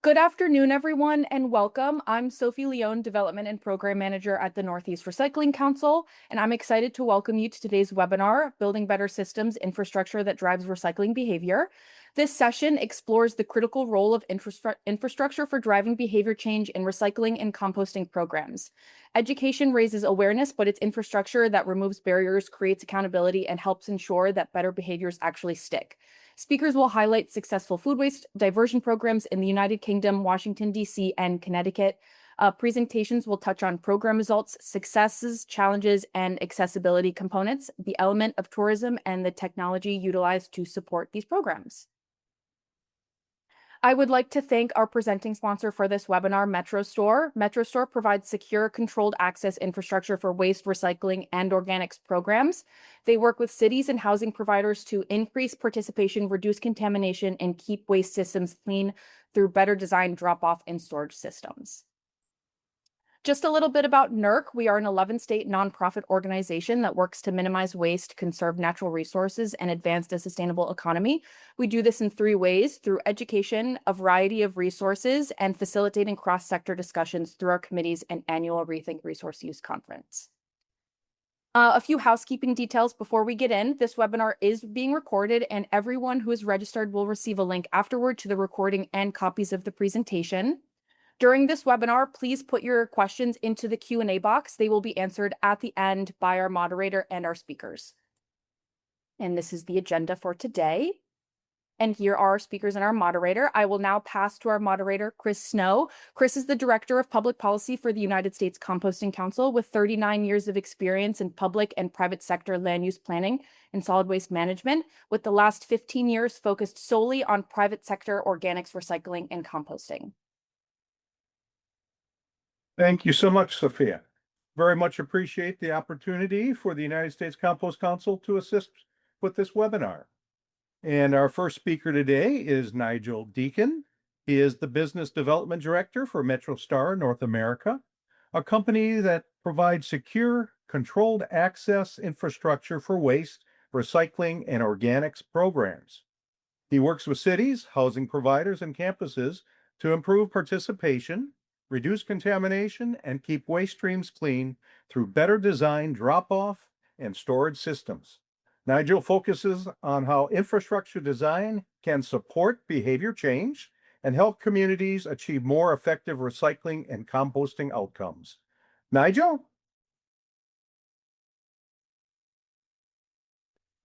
Good afternoon, everyone, and welcome. I'm Sophie Leone, Development and Program Manager at the Northeast Recycling Council, and I'm excited to welcome you to today's webinar, Building Better Systems, Infrastructure that Drives Recycling Behavior. This session explores the critical role of infrastructure for driving behavior change in recycling and composting programs. Education raises awareness, but it's infrastructure that removes barriers, creates accountability, and helps ensure that better behaviors actually stick. Speakers will highlight successful food waste diversion programs in the United Kingdom, Washington, D.C., and Connecticut. Presentations will touch on program results, successes, challenges, and accessibility components, the element of tourism, and the technology utilized to support these programs. I would like to thank our presenting sponsor for this webinar, MetroStore. MetroStore provides secure, controlled access infrastructure for waste, recycling, and organics programs. They work with cities and housing providers to increase participation, reduce contamination, and keep waste systems clean through better designed drop-off and storage systems. Just a little bit about NERC. We are an 11-state nonprofit organization that works to minimize waste, conserve natural resources, and advance a sustainable economy. We do this in 3 ways: through education, a variety of resources, and facilitating cross-sector discussions through our committees and annual Rethink Resource Use Conference. A few housekeeping details before we get in. This webinar is being recorded, and everyone who is registered will receive a link afterward to the recording and copies of the presentation. During this webinar, please put your questions into the Q&A box. They will be answered at the end by our moderator and our speakers. And this is the agenda for today. And here are our speakers and our moderator. I will now pass to our moderator, Chris Snow. Chris is the Director of Public Policy for the United States Composting Council with 39 years of experience in public and private sector land use planning and solid waste management, with the last 15 years focused solely on private sector organics recycling and composting. Thank you so much, Sophia. Very much appreciate the opportunity for the United States Compost Council to assist with this webinar. And our first speaker today is Nigel Deacon. He is the Business Development Director for MetroStar North America, a company that provides secure, controlled access infrastructure for waste, recycling, and organics programs. He works with cities, housing providers, and campuses to improve participation, reduce contamination, and keep waste streams clean through better designed drop-off and storage systems. Nigel focuses on how infrastructure design can support behavior change and help communities achieve more effective recycling and composting outcomes. Nigel?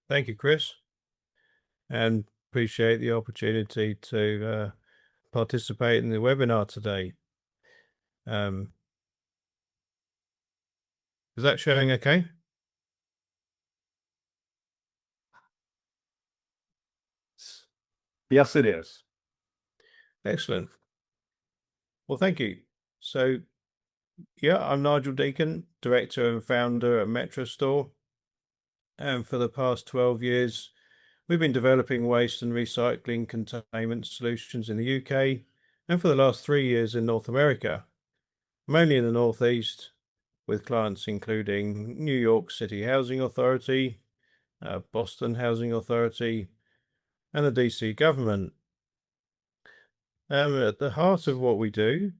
Thank you, Chris, and appreciate the opportunity to participate in the webinar today. Is that showing okay? Yes, it is. Excellent. Well, thank you. So, yeah, I'm Nigel Deacon, Director and Founder at MetroStore. And for the past 12 years, we've been developing waste and recycling containment solutions in the UK, and for the last 3 years in North America, mainly in the Northeast, with clients including New York City Housing Authority, Boston Housing Authority, and the DC government. At the heart of what we do,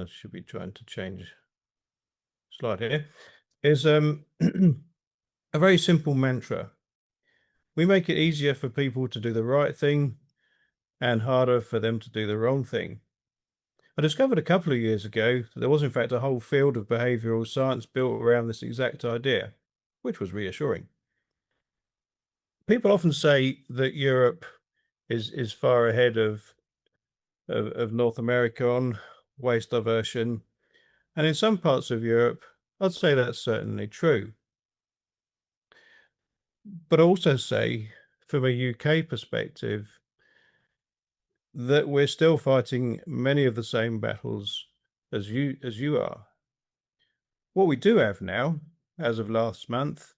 should be trying to change slide here, is a very simple mantra. We make it easier for people to do the right thing and harder for them to do the wrong thing. I discovered a couple of years ago that there was in fact a whole field of behavioral science built around this exact idea, which was reassuring. People often say that Europe is far ahead of North America on waste diversion, and in some parts of Europe, I'd say that's certainly true. But I also say, from a UK perspective, that we're still fighting many of the same battles as you are. What we do have now, as of last month,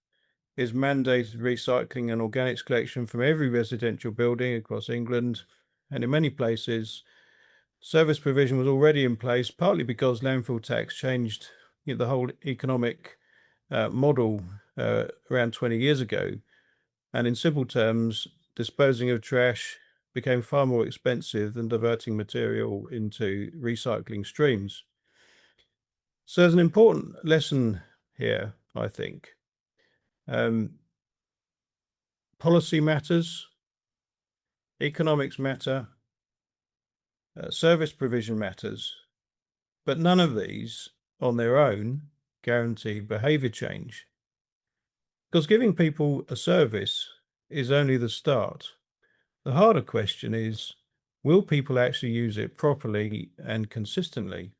is mandated recycling and organics collection from every residential building across England, and in many places, service provision was already in place, partly because landfill tax changed the whole economic model around 20 years ago. And in simple terms, disposing of trash became far more expensive than diverting material into recycling streams. So there's an important lesson here, I think. Policy matters, economics matter, service provision matters, but none of these on their own guarantee behavior change. Because giving people a service is only the start. The harder question is, will people actually use it properly and consistently?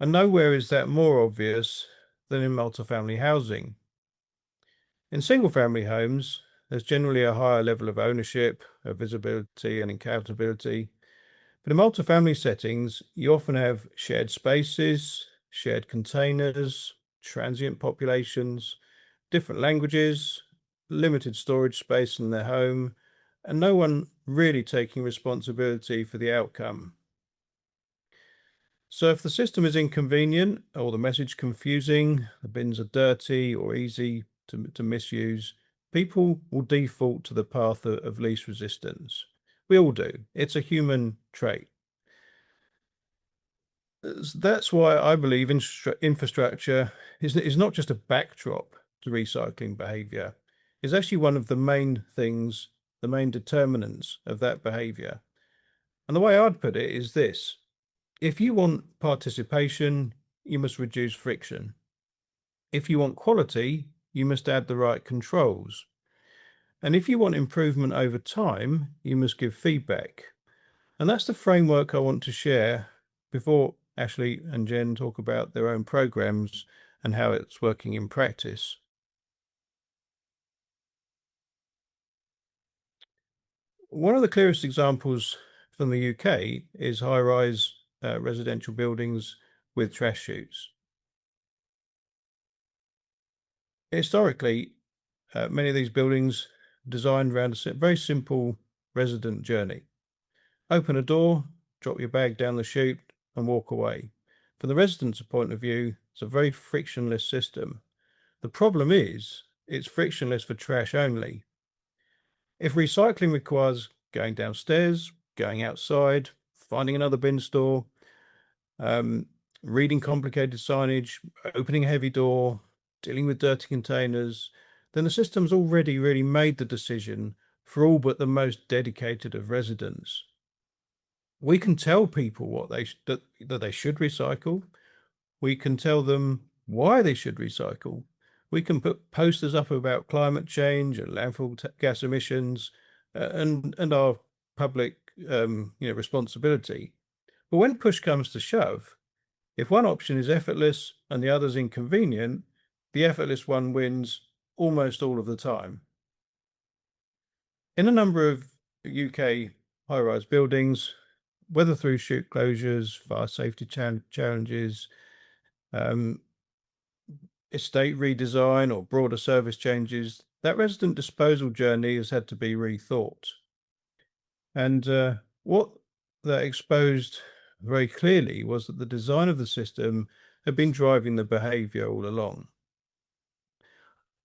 And nowhere is that more obvious than in multifamily housing. In single-family homes, there's generally a higher level of ownership, of visibility and accountability. But in multifamily settings, you often have shared spaces, shared containers, transient populations, different languages, limited storage space in their home, and no one really taking responsibility for the outcome. So if the system is inconvenient or the message confusing, the bins are dirty or easy to misuse, people will default to the path of least resistance. We all do. It's a human trait. That's why I believe infrastructure is not just a backdrop to recycling behavior. It's actually one of the main things, the main determinants of that behavior. And the way I'd put it is this: if you want participation, you must reduce friction. If you want quality, you must add the right controls. And if you want improvement over time, you must give feedback. And that's the framework I want to share before Ashley and Jen talk about their own programs and how it's working in practice. One of the clearest examples from the UK is high-rise residential buildings with trash chutes. Historically, many of these buildings designed around a very simple resident journey. Open a door, drop your bag down the chute and walk away. From the resident's point of view, it's a very frictionless system. The problem is it's frictionless for trash only. If recycling requires going downstairs, going outside, finding another bin store, reading complicated signage, opening a heavy door, dealing with dirty containers, then the system's already really made the decision for all but the most dedicated of residents. We can tell people what that they should recycle. We can tell them why they should recycle. We can put posters up about climate change and landfill gas emissions and our public responsibility. But when push comes to shove, if one option is effortless and the other's inconvenient, the effortless one wins almost all of the time. In a number of UK high-rise buildings, whether through chute closures, fire safety challenges, estate redesign or broader service changes, that resident disposal journey has had to be rethought. And what that exposed very clearly was that the design of the system had been driving the behavior all along.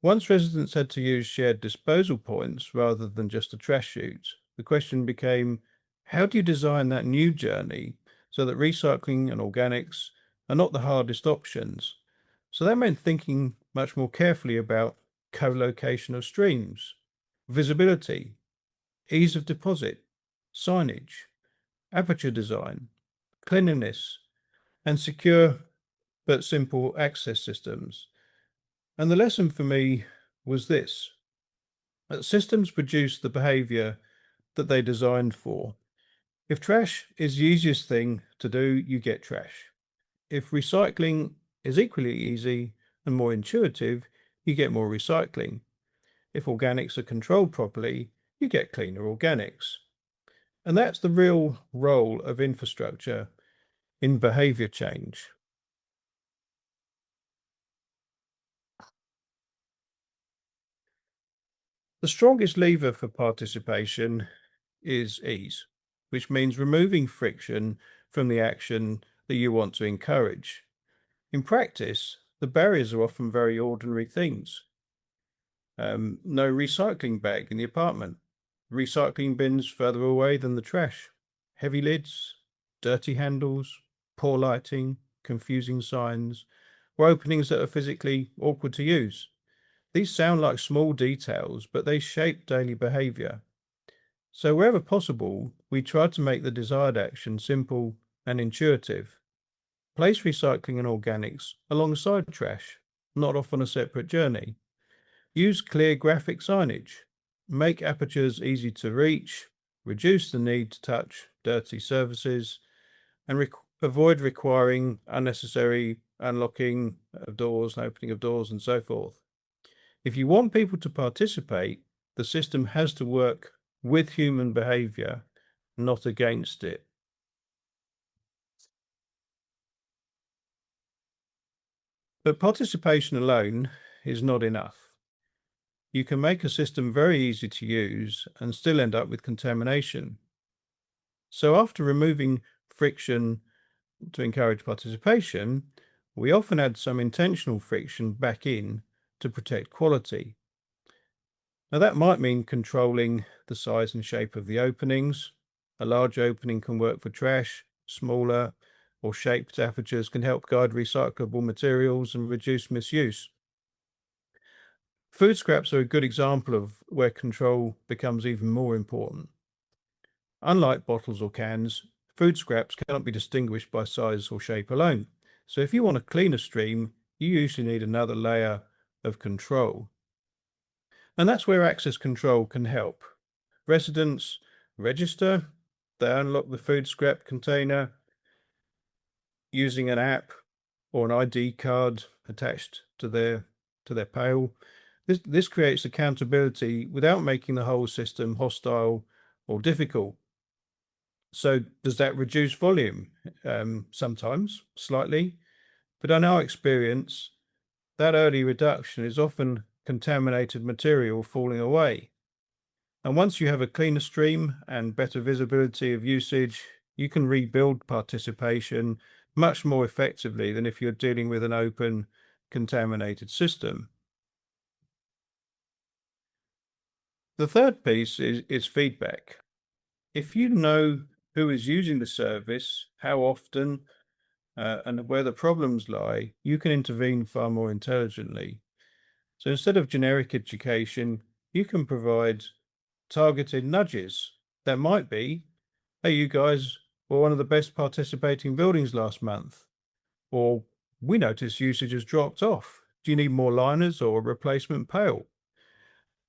Once residents had to use shared disposal points rather than just a trash chute, the question became, how do you design that new journey so that recycling and organics are not the hardest options? So that meant thinking much more carefully about co-location of streams, visibility, ease of deposit, signage, aperture design, cleanliness, and secure but simple access systems. And the lesson for me was this: that systems produce the behavior that they designed for. If trash is the easiest thing to do, you get trash. If recycling is equally easy and more intuitive, you get more recycling. If organics are controlled properly, you get cleaner organics. And that's the real role of infrastructure in behavior change. The strongest lever for participation is ease, which means removing friction from the action that you want to encourage. In practice, the barriers are often very ordinary things. No recycling bag in the apartment, recycling bins further away than the trash, heavy lids, dirty handles, poor lighting, confusing signs, or openings that are physically awkward to use. These sound like small details, but they shape daily behavior. So wherever possible, we try to make the desired action simple and intuitive. Place recycling and organics alongside trash, not off on a separate journey. Use clear graphic signage. Make apertures easy to reach. Reduce the need to touch dirty surfaces, and avoid requiring unnecessary unlocking of doors, opening of doors, and so forth. If you want people to participate, the system has to work with human behavior, not against it. But participation alone is not enough. You can make a system very easy to use and still end up with contamination. So after removing friction to encourage participation, we often add some intentional friction back in to protect quality. Now that might mean controlling the size and shape of the openings. A large opening can work for trash, smaller or shaped apertures can help guide recyclable materials and reduce misuse. Food scraps are a good example of where control becomes even more important. Unlike bottles or cans, food scraps cannot be distinguished by size or shape alone. So if you want a cleaner stream, you usually need another layer of control. And that's where access control can help. Residents register, they unlock the food scrap container using an app or an ID card attached to their pail. This creates accountability without making the whole system hostile or difficult. So does that reduce volume? Sometimes, slightly. But in our experience, that early reduction is often contaminated material falling away. And once you have a cleaner stream and better visibility of usage, you can rebuild participation much more effectively than if you're dealing with an open, contaminated system. The third piece is feedback. If you know who is using the service, how often, and where the problems lie, you can intervene far more intelligently. So instead of generic education, you can provide targeted nudges. That might be, hey, you guys were one of the best participating buildings last month. Or, we notice usage has dropped off. Do you need more liners or a replacement pail?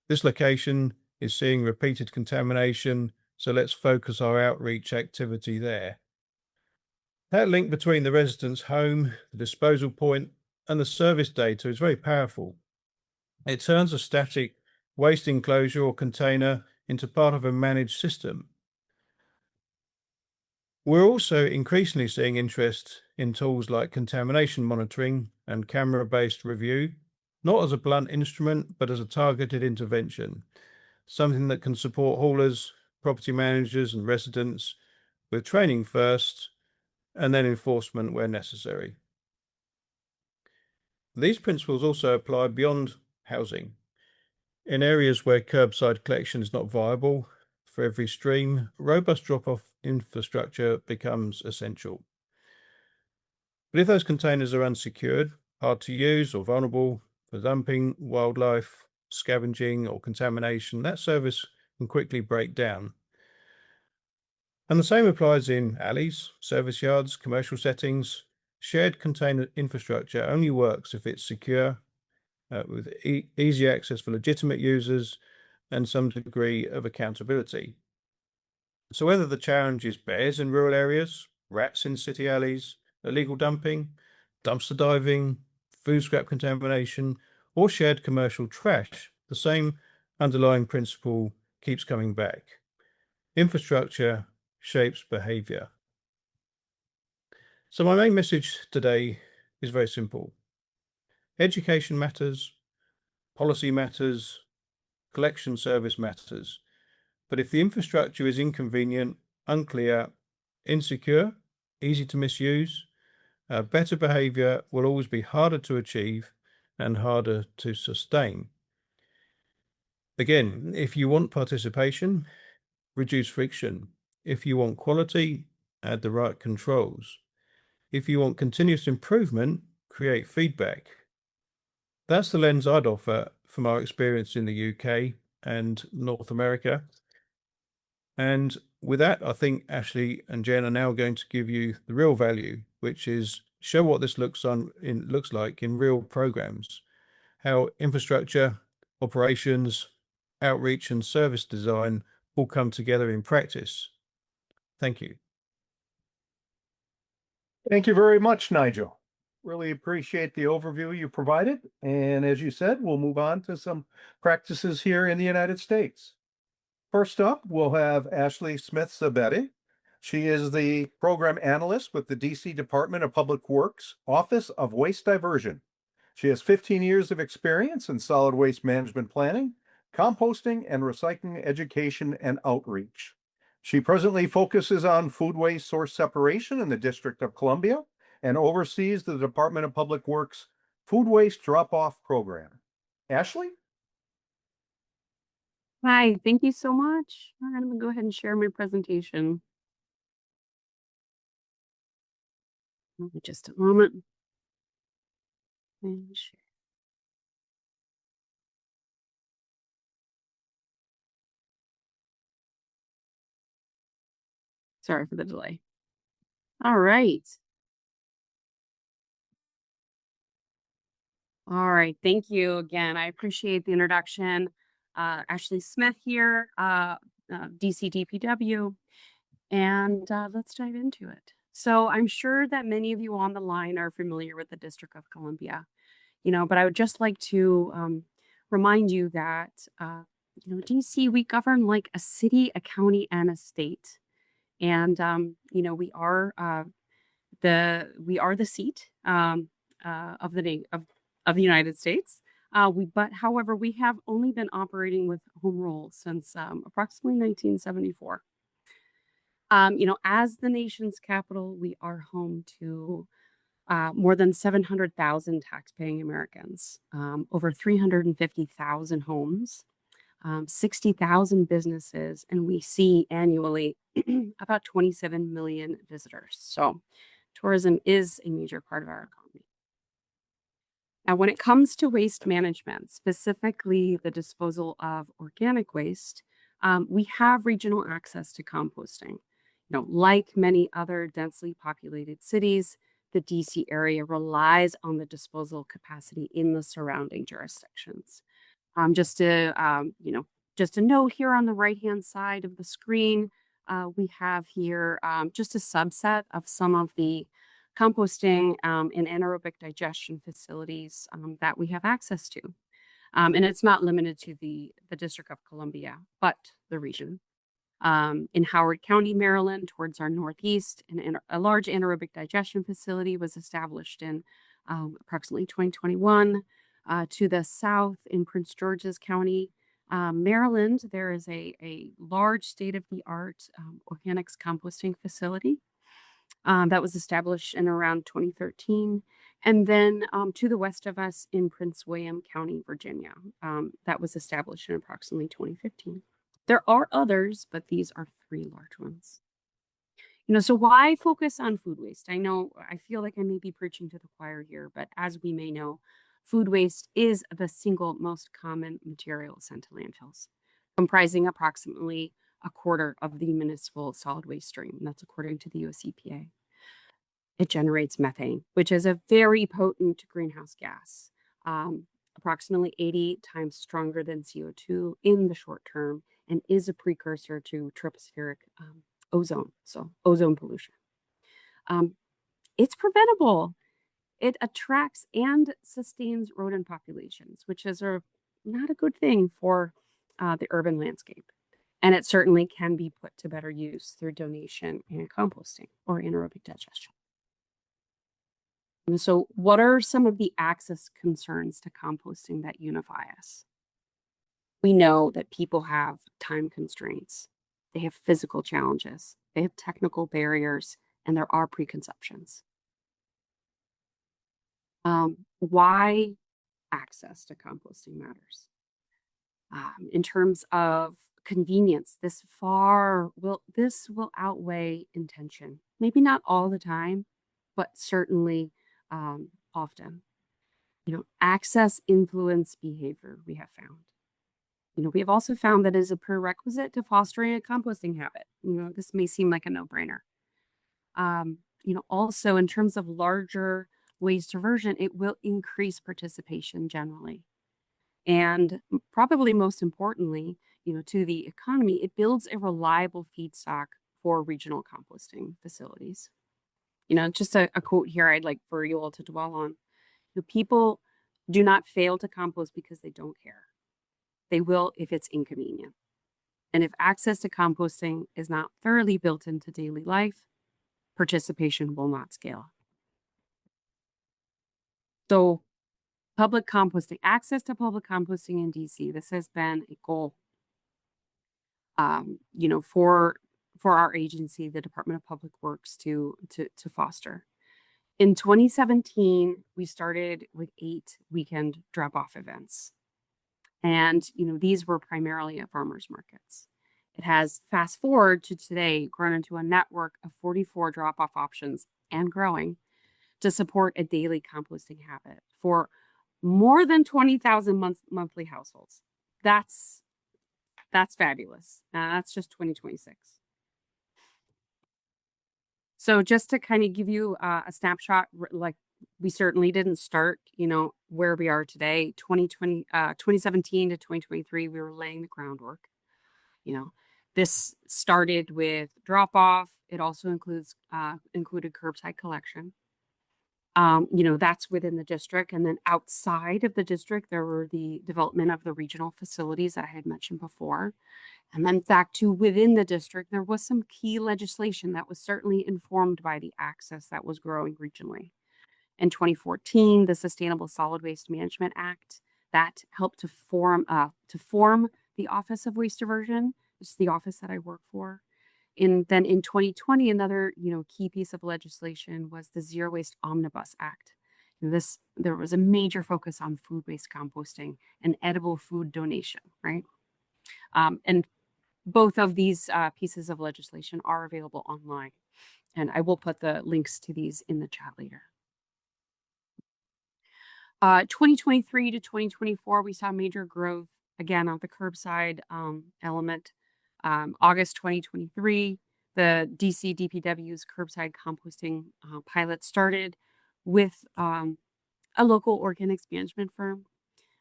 This location is seeing repeated contamination, so let's focus our outreach activity there. That link between the resident's home, the disposal point, and the service data is very powerful. It turns a static waste enclosure or container into part of a managed system. We're also increasingly seeing interest in tools like contamination monitoring and camera-based review, not as a blunt instrument, but as a targeted intervention, something that can support haulers, property managers, and residents with training first, and then enforcement where necessary. These principles also apply beyond housing. In areas where curbside collection is not viable for every stream, robust drop-off infrastructure becomes essential. But if those containers are unsecured, hard to use, or vulnerable for dumping, wildlife, scavenging, or contamination, that service can quickly break down. And the same applies in alleys, service yards, commercial settings. Shared container infrastructure only works if it's secure, with easy access for legitimate users and some degree of accountability. So whether the challenge is bears in rural areas, rats in city alleys, illegal dumping, dumpster diving, food scrap contamination, or shared commercial trash, the same underlying principle keeps coming back. Infrastructure shapes behavior. So my main message today is very simple. Education matters, policy matters, collection service matters. But if the infrastructure is inconvenient, unclear, insecure, easy to misuse, better behavior will always be harder to achieve and harder to sustain. Again, if you want participation, reduce friction. If you want quality, add the right controls. If you want continuous improvement, create feedback. That's the lens I'd offer from our experience in the UK and North America. And with that, I think Ashley and Jen are now going to give you the real value, which is show what this looks like in real programs, how infrastructure, operations, outreach, and service design all come together in practice. Thank you. Thank you very much, Nigel. Really appreciate the overview you provided. And as you said, we'll move on to some practices here in the United States. First up, we'll have Ashley Smith-Zabedi. She is the program analyst with the DC Department of Public Works Office of Waste Diversion. She has 15 years of experience in solid waste management planning, composting, and recycling education and outreach. She presently focuses on food waste source separation in the District of Columbia and oversees the Department of Public Works Food Waste Drop-Off Program. Ashley? Hi, thank you so much. All right, I'm gonna go ahead and share my presentation. Give me just a moment. And share. Sorry for the delay. All right. All right, thank you again. I appreciate the introduction. Ashley Smith here, DC DPW, and let's dive into it. So I'm sure that many of you on the line are familiar with the District of Columbia, but I would just like to remind you that, DC, we govern like a city, a county, and a state. And, we are the seat of of the United States. However, we have only been operating with home rule since approximately 1974. As the nation's capital, we are home to more than 700,000 taxpaying Americans, over 350,000 homes, 60,000 businesses, and we see annually about 27 million visitors. So tourism is a major part of our economy. Now, when it comes to waste management, specifically the disposal of organic waste, we have regional access to composting. Like many other densely populated cities, the DC area relies on the disposal capacity in the surrounding jurisdictions. Just to note here on the right-hand side of the screen, we have here just a subset of some of the composting and anaerobic digestion facilities that we have access to. And it's not limited to the District of Columbia, but the region. In Howard County, Maryland, towards our northeast, a large anaerobic digestion facility was established in approximately 2021. To the south, in Prince George's County, Maryland, there is a large state-of-the-art organics composting facility that was established in around 2013. And then to the west of us in Prince William County, Virginia, that was established in approximately 2015. There are others, but these are three large ones. So why focus on food waste? I feel like I may be preaching to the choir here, but as we may know, food waste is the single most common material sent to landfills, comprising approximately a quarter of the municipal solid waste stream. That's according to the US EPA. It generates methane, which is a very potent greenhouse gas, approximately 80 times stronger than CO2 in the short term, and is a precursor to tropospheric ozone, so ozone pollution. It's preventable. It attracts and sustains rodent populations, which is not a good thing for the urban landscape. And it certainly can be put to better use through donation and composting or anaerobic digestion. And so what are some of the access concerns to composting that unify us? We know that people have time constraints. They have physical challenges. They have technical barriers, and there are preconceptions. Why access to composting matters? In terms of convenience, this will outweigh intention. Maybe not all the time, but certainly often. Access influence behavior, we have found. We have also found that is a prerequisite to fostering a composting habit. This may seem like a no-brainer. Also in terms of larger waste diversion, it will increase participation generally. And probably most importantly, to the economy, it builds a reliable feedstock for regional composting facilities. Just a quote here I'd like for you all to dwell on. The people do not fail to compost because they don't care. They will if it's inconvenient. And if access to composting is not thoroughly built into daily life, participation will not scale. So public composting, access to public composting in DC, this has been a goal, for our agency, the Department of Public Works, to foster. In 2017, we started with 8 weekend drop-off events. And, these were primarily at farmers markets. It has, fast forward to today, grown into a network of 44 drop-off options and growing to support a daily composting habit for more than 20,000 monthly households. That's fabulous. That's just 2026. So just to kind of give you a snapshot, like we certainly didn't start, where we are today. 2017 to 2023, we were laying the groundwork. This started with drop off. It also included curbside collection. That's within the district. And then outside of the district, there were the development of the regional facilities that I had mentioned before. And then back to within the district, there was some key legislation that was certainly informed by the access that was growing regionally. In 2014, the Sustainable Solid Waste Management Act that helped to form the Office of Waste Diversion. It's the office that I work for. And then in 2020, another key piece of legislation was the Zero Waste Omnibus Act. There was a major focus on food waste composting and edible food donation, right? And both of these pieces of legislation are available online, and I will put the links to these in the chat later. 2023 to 2024, we saw major growth again on the curbside element. August 2023, the DC DPW's curbside composting pilot started with a local organics management firm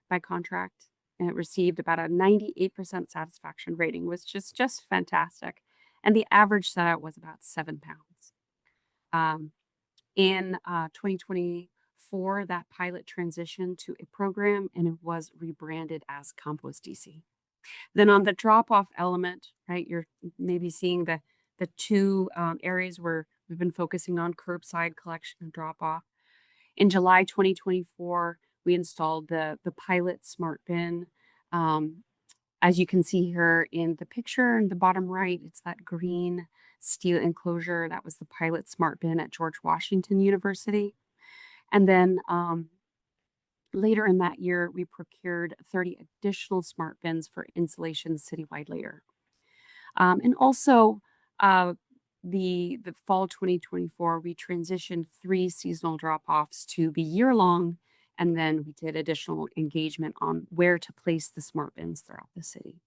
by contract, and it received about a 98% satisfaction rating, which is just fantastic. And the average set out was about 7 pounds. In 2024, that pilot transitioned to a program, and it was rebranded as Compost DC. Then on the drop-off element, right, you're maybe seeing the 2 areas where we've been focusing on curbside collection and drop-off. In July 2024, we installed the pilot smart bin. As you can see here in the picture in the bottom right, it's that green steel enclosure. That was the pilot smart bin at George Washington University. And then later in that year, we procured 30 additional smart bins for installation citywide later. And also the fall 2024, we transitioned 3 seasonal drop-offs to be year-long, and then we did additional engagement on where to place the smart bins throughout the city.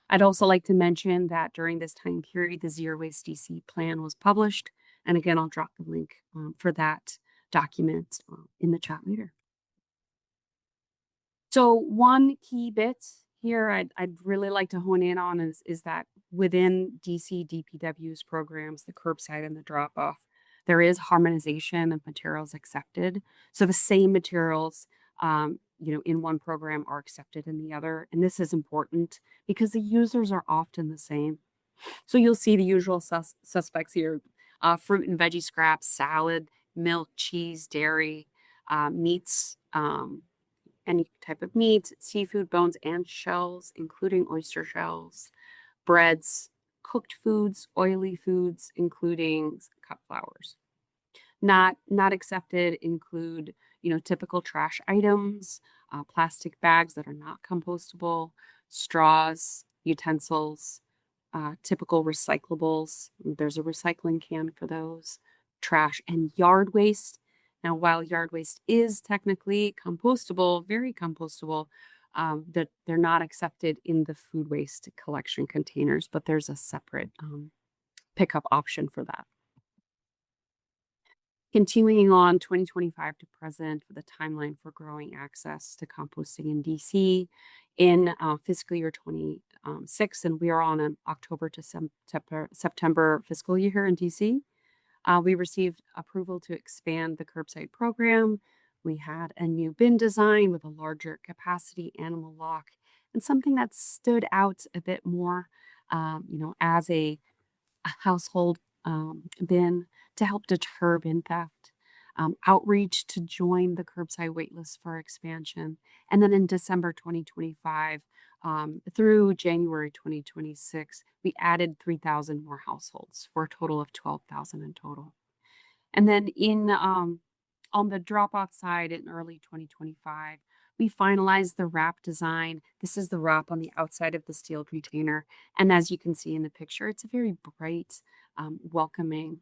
I'd also like to mention that during this time period, the Zero Waste DC plan was published. And again, I'll drop the link for that document in the chat later. So one key bit here I'd really like to hone in on is that within DC DPW's programs, the curbside and the drop-off, there is harmonization of materials accepted. So the same materials, in one program are accepted in the other. And this is important because the users are often the same. So you'll see the usual suspects here, fruit and veggie scraps, salad, milk, cheese, dairy, meats, any type of meat, seafood, bones, and shells, including oyster shells, breads, cooked foods, oily foods, including cut flours. Not accepted include, typical trash items, plastic bags that are not compostable, straws, utensils, typical recyclables. There's a recycling can for those, trash, and yard waste. Now, while yard waste is technically compostable, very compostable, that they're not accepted in the food waste collection containers, but there's a separate pickup option for that. Continuing on 2025 to present with a timeline for growing access to composting in DC in fiscal year 26, and we are on an October to September fiscal year here in DC. We received approval to expand the curbside program. We had a new bin design with a larger capacity animal lock, and something that stood out a bit more, as a household bin to help deter bin theft, outreach to join the curbside waitlist for expansion. And then in December 2025 through January 2026, we added 3,000 more households for a total of 12,000 in total. And then on the drop-off side in early 2025, we finalized the wrap design. This is the wrap on the outside of the steel container. And as you can see in the picture, it's a very bright, welcoming,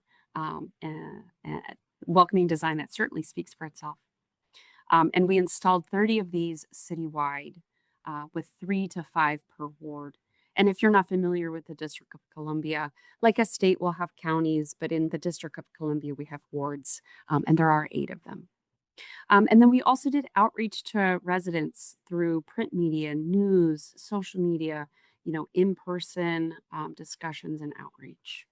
welcoming design that certainly speaks for itself. And we installed 30 of these citywide, with 3 to 5 per ward. And if you're not familiar with the District of Columbia, like a state will have counties, but in the District of Columbia, we have wards, and there are 8 of them. And then we also did outreach to residents through print media, news, social media, in-person discussions and outreach.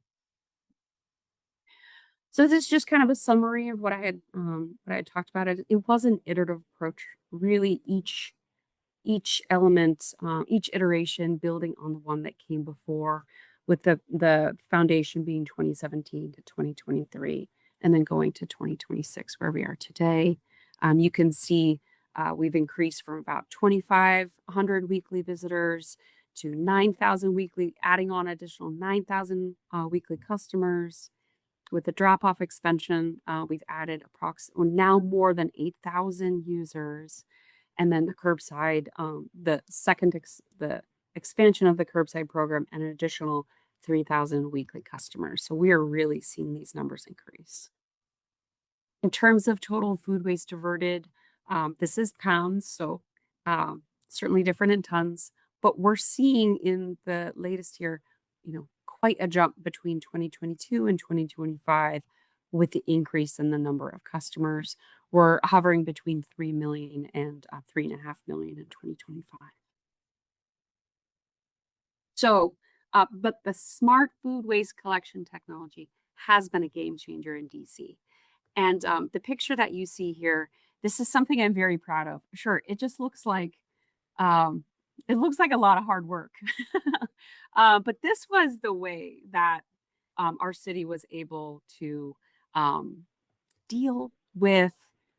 So this is just kind of a summary of what I had talked about. It was an iterative approach, really each element, each iteration building on the one that came before, with the foundation being 2017 to 2023, and then going to 2026, where we are today. You can see we've increased from about 2,500 weekly visitors to 9,000 weekly, adding on additional 9,000 weekly customers. With the drop-off expansion, we've added now more than 8,000 users. And then the curbside, the expansion of the curbside program, and an additional 3,000 weekly customers. So we are really seeing these numbers increase. In terms of total food waste diverted, this is pounds, so certainly different in tons. But we're seeing in the latest year, quite a jump between 2022 and 2025 with the increase in the number of customers. We're hovering between 3 million and 3.5 million in 2025. So, but the smart food waste collection technology has been a game changer in DC. And the picture that you see here, this is something I'm very proud of. Sure, it just looks like a lot of hard work. But this was the way that our city was able to deal with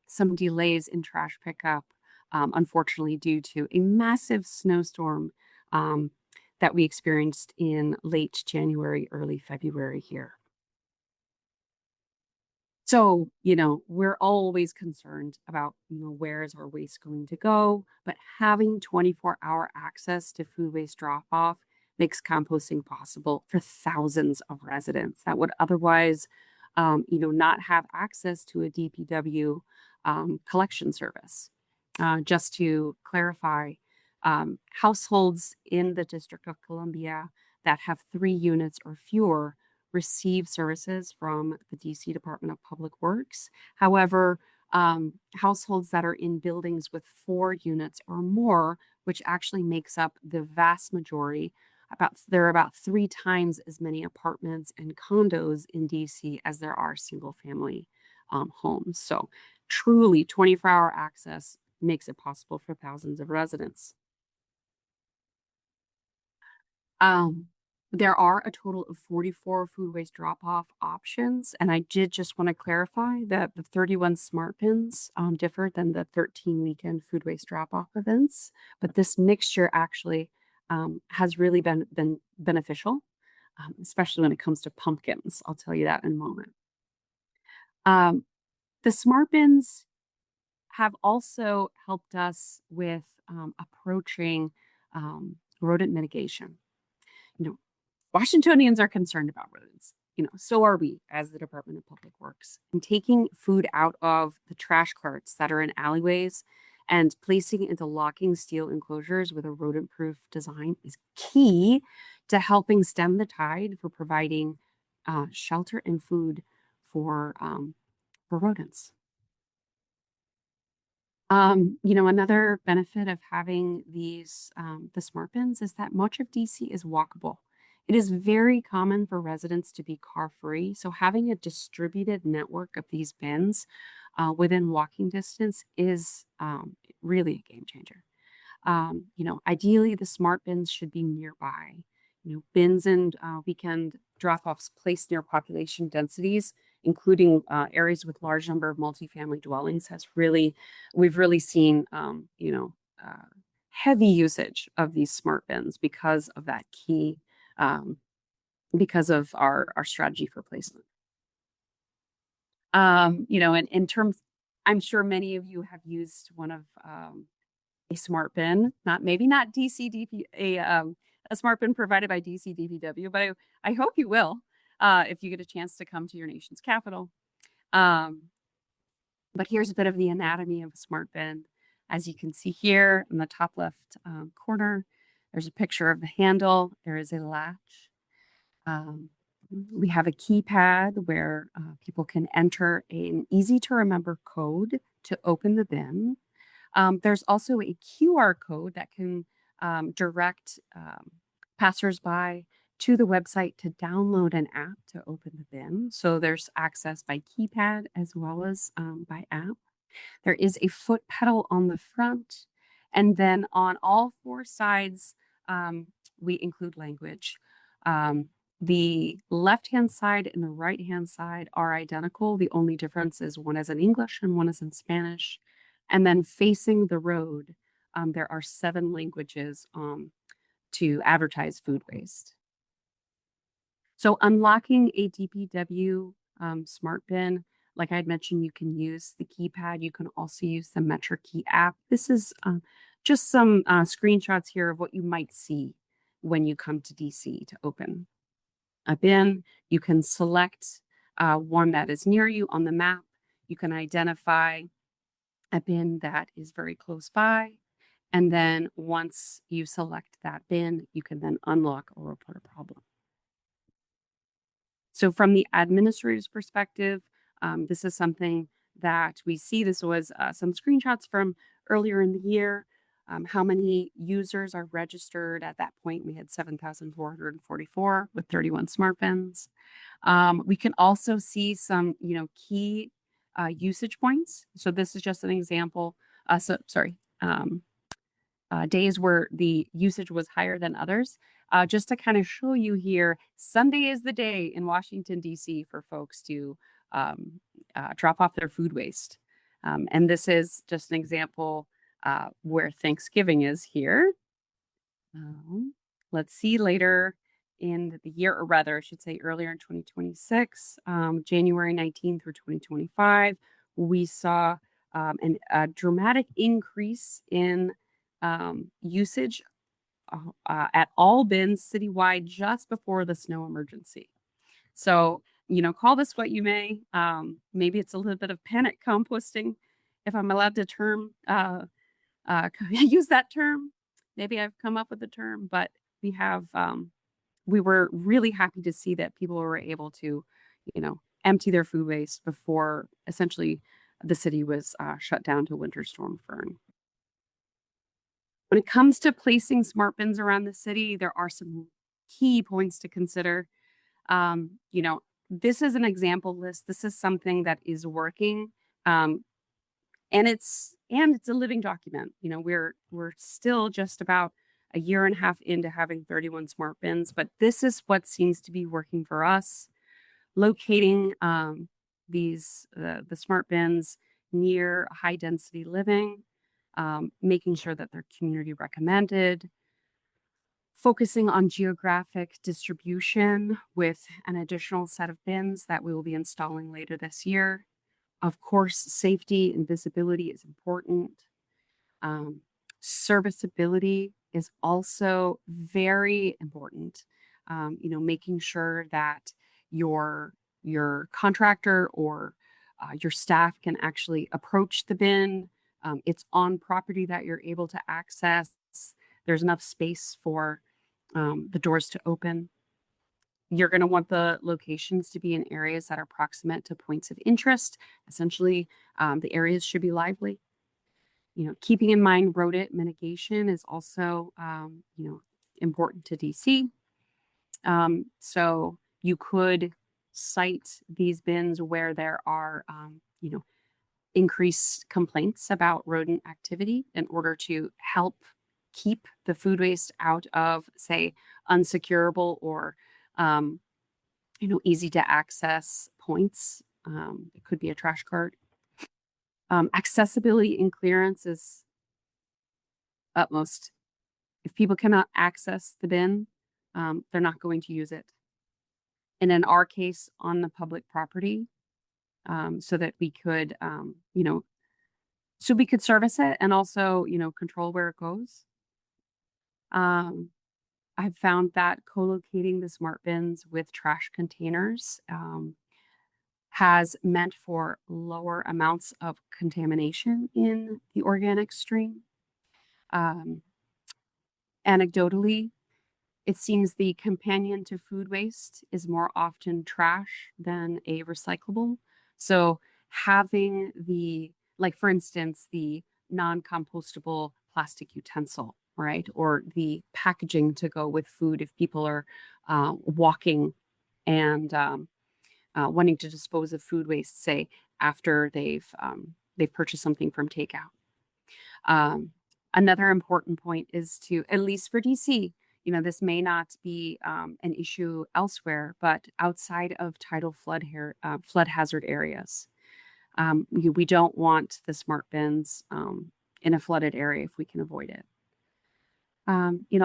some delays in trash pickup, unfortunately, due to a massive snowstorm that we experienced in late January, early February here. So, we're always concerned about, where is our waste going to go? But having 24-hour access to food waste drop-off makes composting possible for thousands of residents that would otherwise, not have access to a DPW collection service. Just to clarify, households in the District of Columbia that have 3 units or fewer receive services from the DC Department of Public Works. However, households that are in buildings with 4 units or more, which actually makes up the vast majority, there are about 3 times as many apartments and condos in DC as there are single family homes. So truly 24-hour access makes it possible for thousands of residents. There are a total of 44 food waste drop-off options, and I did just want to clarify that the 31 smart bins differ than the 13 weekend food waste drop-off events, but this mixture actually has really been beneficial, especially when it comes to pumpkins. I'll tell you that in a moment. The smart bins have also helped us with approaching rodent mitigation. You know, Washingtonians are concerned about rodents. So are we as the Department of Public Works. And taking food out of the trash carts that are in alleyways and placing it into locking steel enclosures with a rodent-proof design is key to helping stem the tide for providing shelter and food for rodents. Another benefit of having these the smart bins is that much of DC is walkable. It is very common for residents to be car free, so having a distributed network of these bins within walking distance is really a game changer. Ideally, the smart bins should be nearby. Bins and weekend drop-offs placed near population densities, including areas with large number of multifamily dwellings, we've really seen, heavy usage of these smart bins because of that key, because of our strategy for placement. And in terms, I'm sure many of you have used one of a smart bin, maybe not DCDP, a smart bin provided by DC DPW, but I hope you will if you get a chance to come to your nation's capital. But here's a bit of the anatomy of a smart bin. As you can see here in the top left corner, there's a picture of the handle. There is a latch. We have a keypad where people can enter an easy to remember code to open the bin. There's also a QR code that can direct passersby to the website to download an app to open the bin. So there's access by keypad as well as by app. There is a foot pedal on the front. And then on all four sides, we include language. The left-hand side and the right-hand side are identical. The only difference is one is in English and one is in Spanish. And then facing the road, there are 7 languages to advertise food waste. So unlocking a DPW smart bin, like I had mentioned, you can use the keypad. You can also use the MetroKey app. This is just some screenshots here of what you might see when you come to DC to open a bin. You can select one that is near you on the map. You can identify a bin that is very close by. And then once you select that bin, you can then unlock or report a problem. So from the administrator's perspective, this is something that we see. This was some screenshots from earlier in the year. How many users are registered at that point? We had 7,444 with 31 smart bins. We can also see some, key usage points. So this is just an example. Days where the usage was higher than others. Just to kind of show you here, Sunday is the day in Washington, D.C. for folks to drop off their food waste. And this is just an example where Thanksgiving is here. Let's see later in the year, or rather, I should say earlier in 2026, January 19th through 2025, we saw a dramatic increase in usage at all bins citywide just before the snow emergency. So, call this what you may. Maybe it's a little bit of panic composting, if I'm allowed to use that term. Maybe I've come up with the term, but we were really happy to see that people were able to, empty their food waste before essentially the city was shut down to Winter Storm Fern. When it comes to placing smart bins around the city, there are some key points to consider. This is an example list. This is something that is working, and it's a living document. We're still just about a year and a half into having 31 smart bins, but this is what seems to be working for us. Locating the smart bins near high density living. Making sure that they're community recommended, focusing on geographic distribution with an additional set of bins that we will be installing later this year. Of course, safety and visibility is important. Serviceability is also very important. Making sure that your contractor or your staff can actually approach the bin. It's on property that you're able to access. There's enough space for the doors to open. You're going to want the locations to be in areas that are proximate to points of interest. Essentially, the areas should be lively. Keeping in mind rodent mitigation is also, important to DC. So you could cite these bins where there are, increased complaints about rodent activity in order to help keep the food waste out of, say, unsecurable or, easy to access points. It could be a trash cart. Accessibility and clearance is utmost. If people cannot access the bin, they're not going to use it. And in our case, on the public property, so that we could, so we could service it and also, control where it goes. I've found that co-locating the smart bins with trash containers has meant for lower amounts of contamination in the organic stream. Anecdotally, it seems the companion to food waste is more often trash than a recyclable. So having like for instance, the non-compostable plastic utensil, right? Or the packaging to go with food if people are walking and wanting to dispose of food waste, say, after they've purchased something from takeout. Another important point is to, at least for DC, this may not be an issue elsewhere, but outside of tidal flood hazard areas, we don't want the smart bins in a flooded area if we can avoid it.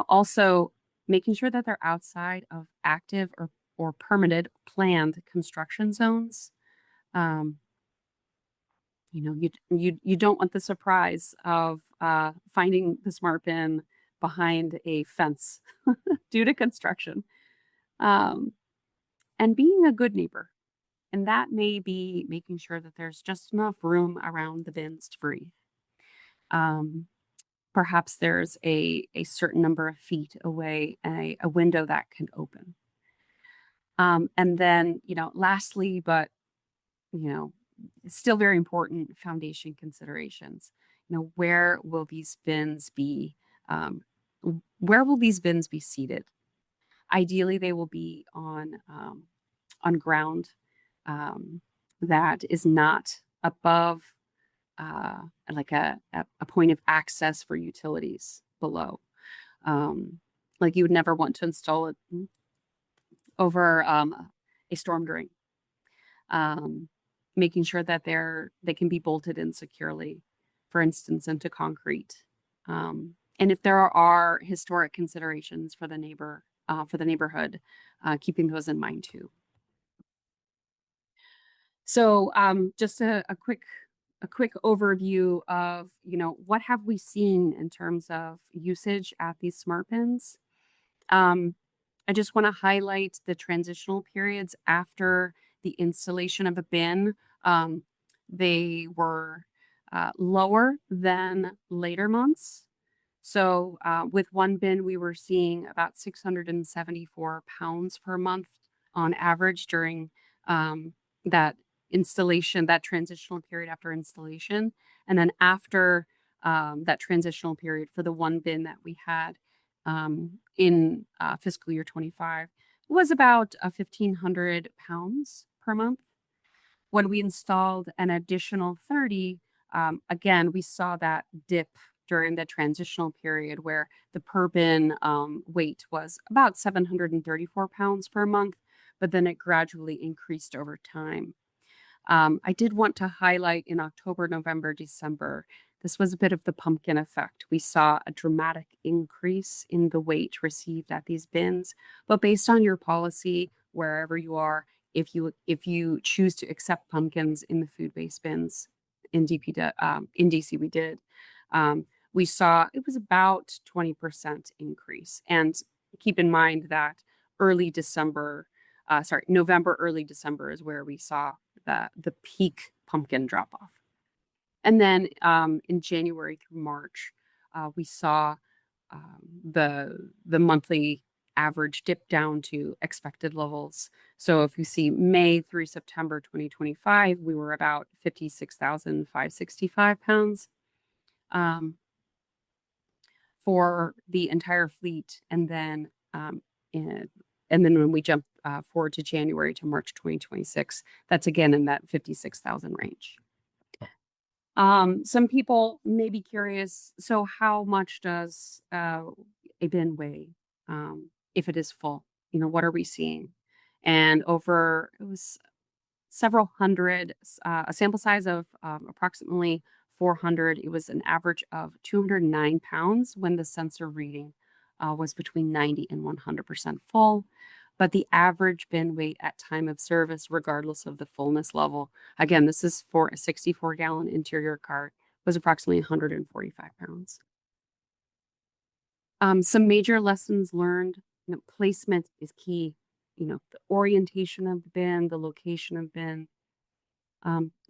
Also making sure that they're outside of active or permitted planned construction zones. You don't want the surprise of finding the smart bin behind a fence due to construction. And being a good neighbor. And that may be making sure that there's just enough room around the bins to breathe. Perhaps there's a certain number of feet away, a window that can open. And then, lastly, but, still very important, foundation considerations. Where will these bins be? Where will these bins be seated? Ideally, they will be on ground that is not above like a point of access for utilities below. Like you would never want to install it over a storm drain. Making sure that they can be bolted in securely, for instance, into concrete. And if there are historic considerations for the neighborhood, keeping those in mind too. So just a quick overview of, what have we seen in terms of usage at these smart bins. I just want to highlight the transitional periods after the installation of a bin. They were lower than later months. So with one bin, we were seeing about 674 pounds per month on average during that installation, that transitional period after installation. And then after that transitional period for the one bin that we had in fiscal year 25 was about 1,500 pounds per month. When we installed an additional 30, again, we saw that dip during the transitional period where the per bin weight was about 734 pounds per month, but then it gradually increased over time. I did want to highlight in October, November, December, this was a bit of the pumpkin effect. We saw a dramatic increase in the weight received at these bins, but based on your policy, wherever you are, if you choose to accept pumpkins in the food waste bins in DC, we did. we saw it was about 20% increase. And keep in mind that November, early December is where we saw the peak pumpkin drop off. And then in January through March, we saw the monthly average dip down to expected levels. So if you see May through September 2025, we were about 56,565 pounds for the entire fleet. And then when we jump forward to January to March 2026, that's again in that 56,000 range. Some people may be curious, so how much does a bin weigh if it is full? What are we seeing? And it was several hundred, a sample size of approximately 400. It was an average of 209 pounds when the sensor reading was between 90 and 100% full. But the average bin weight at time of service, regardless of the fullness level, again, this is for a 64-gallon interior cart, was approximately 145 pounds. Some major lessons learned, placement is key. The orientation of the bin, the location of bin.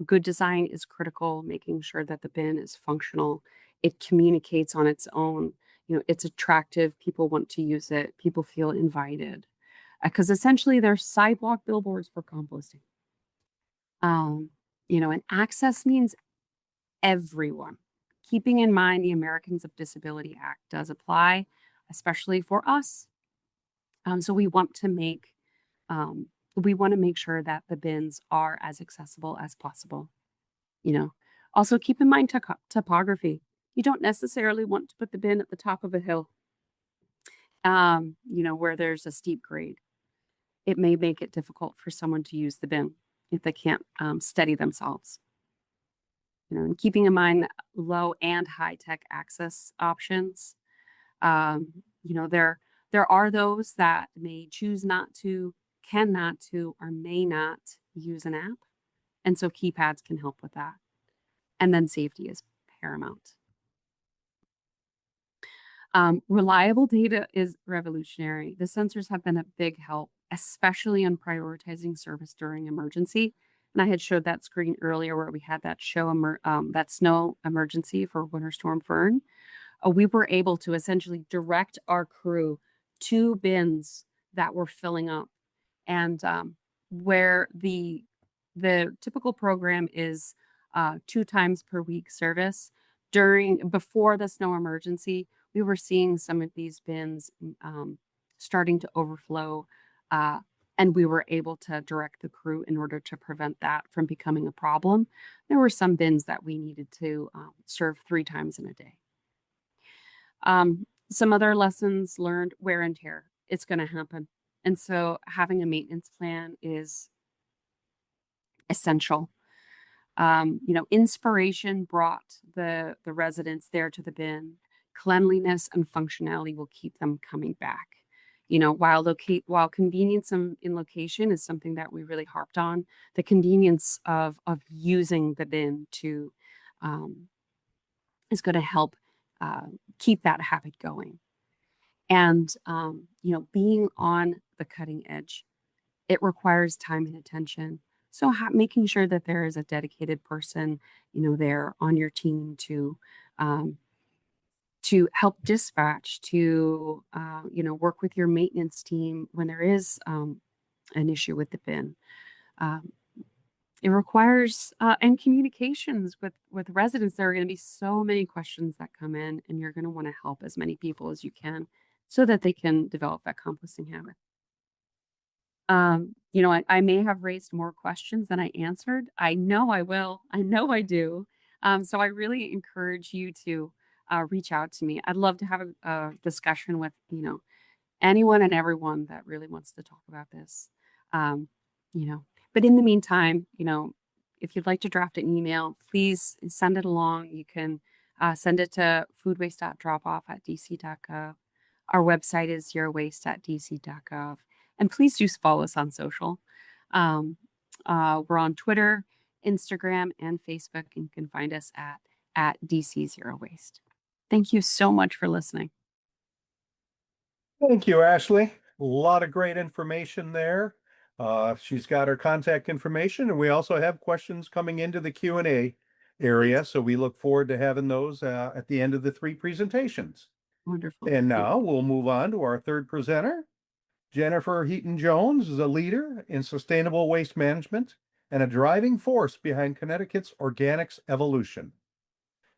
Good design is critical, making sure that the bin is functional. It communicates on its own. It's attractive. People want to use it. People feel invited. Because essentially they're sidewalk billboards for composting. And access means everyone. Keeping in mind the Americans with Disability Act does apply, especially for us. So we want to make sure that the bins are as accessible as possible. Also keep in mind topography. You don't necessarily want to put the bin at the top of a hill, where there's a steep grade. It may make it difficult for someone to use the bin if they can't steady themselves. And keeping in mind low and high tech access options. There are those that may choose not to, cannot to, or may not use an app. And so keypads can help with that. And then safety is paramount. Reliable data is revolutionary. The sensors have been a big help, especially in prioritizing service during emergency. And I had showed that screen earlier where we had that that snow emergency for Winter Storm Fern. We were able to essentially direct our crew to bins that were filling up, and where the typical program is 2 times per week service. Before the snow emergency, we were seeing some of these bins starting to overflow, and we were able to direct the crew in order to prevent that from becoming a problem. There were some bins that we needed to serve 3 times in a day. Some other lessons learned: wear and tear. It's going to happen. And so having a maintenance plan is essential. Inspiration brought the residents there to the bin. Cleanliness and functionality will keep them coming back. While convenience in location is something that we really harped on, the convenience of using the bin is going to help keep that habit going. And being on the cutting edge, it requires time and attention. So making sure that there is a dedicated person, there on your team to help dispatch, to work with your maintenance team when there is an issue with the bin. It requires and communications with residents. There are going to be so many questions that come in, and you're going to want to help as many people as you can so that they can develop that composting habit. I may have raised more questions than I answered. I know I will. I know I do. So I really encourage you to reach out to me. I'd love to have a discussion with, anyone and everyone that really wants to talk about this. But in the meantime, if you'd like to draft an email, please send it along. You can send it to foodwaste.dropoff@dc.gov. Our website is zerowaste.dc.gov. And please do follow us on social. We're on Twitter, Instagram, and Facebook, and you can find us at DC Zero Waste. Thank you so much for listening. Thank you, Ashley. A lot of great information there. She's got her contact information, and we also have questions coming into the Q&A area. So we look forward to having those at the end of the 3 presentations. Wonderful. And Thank now we'll move on to our third presenter. Jennifer Heaton-Jones is a leader in sustainable waste management and a driving force behind Connecticut's organics evolution.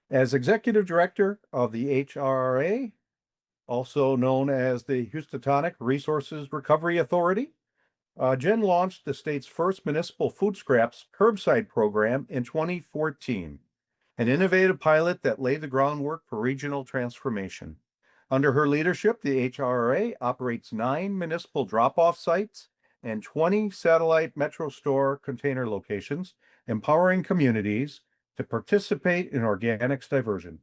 As executive director of the HRA, also known as the Houstonic Resources Recovery Authority, Jen launched the state's first municipal food scraps curbside program in 2014, an innovative pilot that laid the groundwork for regional transformation. Under her leadership, the HRA operates 9 municipal drop-off sites and 20 satellite Metro Store container locations, empowering communities to participate in organics diversion.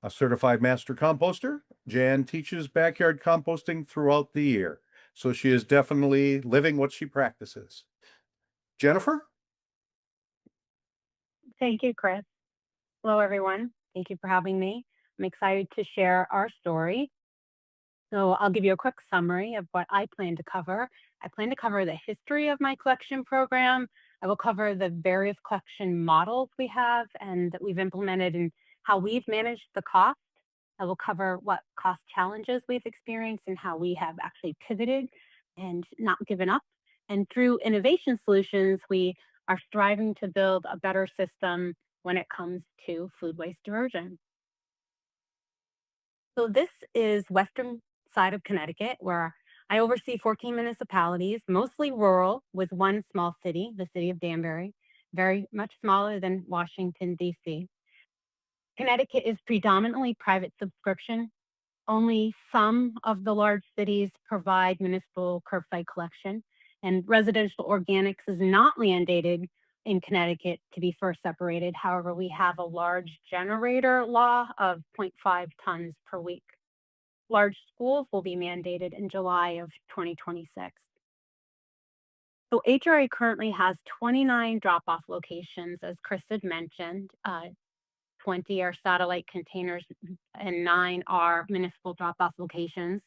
A certified master composter, Jan teaches backyard composting throughout the year, so she is definitely living what she practices. Jennifer? Thank you, Chris. Hello, everyone. Thank you for having me. I'm excited to share our story. So I'll give you a quick summary of what I plan to cover. I plan to cover the history of my collection program. I will cover the various collection models we have and that we've implemented and how we've managed the cost. I will cover what cost challenges we've experienced and how we have actually pivoted and not given up. And through innovation solutions, we are striving to build a better system when it comes to food waste diversion. So this is western side of Connecticut, where I oversee 14 municipalities, mostly rural, with one small city, the city of Danbury, very much smaller than Washington, D.C. Connecticut is predominantly private subscription. Only some of the large cities provide municipal curbside collection, and residential organics is not mandated in Connecticut to be first separated. However, we have a large generator law of 0.5 tons per week. Large schools will be mandated in July of 2026. So HRA currently has 29 drop-off locations, as Chris had mentioned. 20 are satellite containers and 9 are municipal drop-off locations.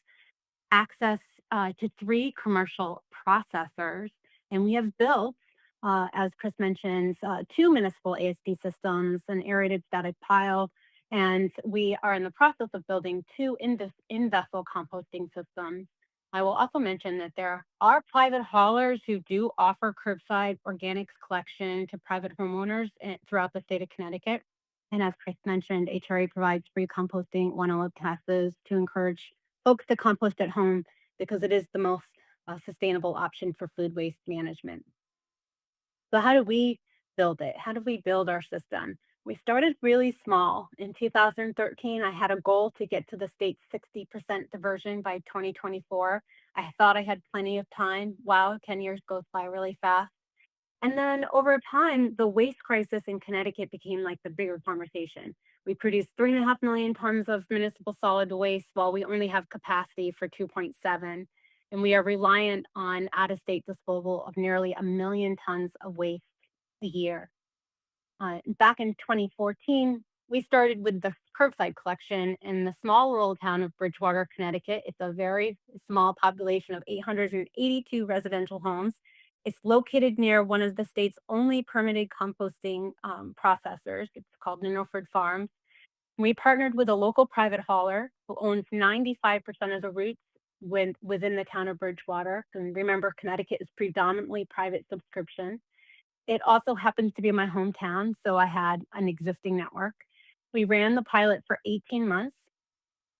Access to 3 commercial processors, and we have built, as Chris mentions, 2 municipal ASD systems, an aerated static pile, and we are in the process of building 2 in-vessel composting systems. I will also mention that there are private haulers who do offer curbside organics collection to private homeowners throughout the state of Connecticut. And as Chris mentioned, HRA provides free composting 101 classes to encourage folks to compost at home because it is the most sustainable option for food waste management. So how do we build it? How do we build our system? We started really small. In 2013, I had a goal to get to the state's 60% diversion by 2024. I thought I had plenty of time. Wow, 10 years goes by really fast. And then over time, the waste crisis in Connecticut became like the bigger conversation. We produce 3.5 million tons of municipal solid waste while we only have capacity for 2.7. And we are reliant on out-of-state disposal of nearly 1 million tons of waste a year. Back in 2014, we started with the curbside collection in the small rural town of Bridgewater, Connecticut. It's a very small population of 882 residential homes. It's located near one of the state's only permitted composting processors. It's called Ninoford Farms. We partnered with a local private hauler who owns 95% of the routes within the town of Bridgewater. And remember, Connecticut is predominantly private subscription. It also happens to be my hometown, so I had an existing network. We ran the pilot for 18 months.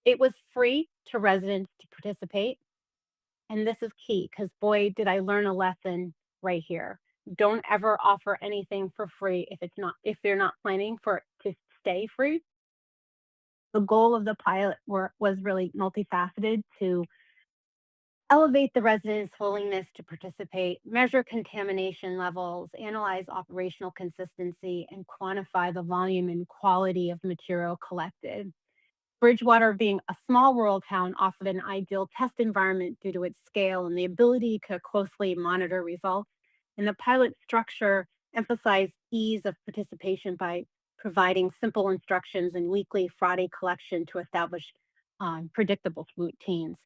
It was free to residents to participate. And this is key because boy, did I learn a lesson right here. Don't ever offer anything for free if you're not planning for it to stay free. The goal of the pilot was really multifaceted to elevate the residents' willingness to participate, measure contamination levels, analyze operational consistency, and quantify the volume and quality of material collected. Bridgewater, being a small rural town, offered an ideal test environment due to its scale and the ability to closely monitor results. And the pilot structure emphasized ease of participation by providing simple instructions and weekly Friday collection to establish predictable routines.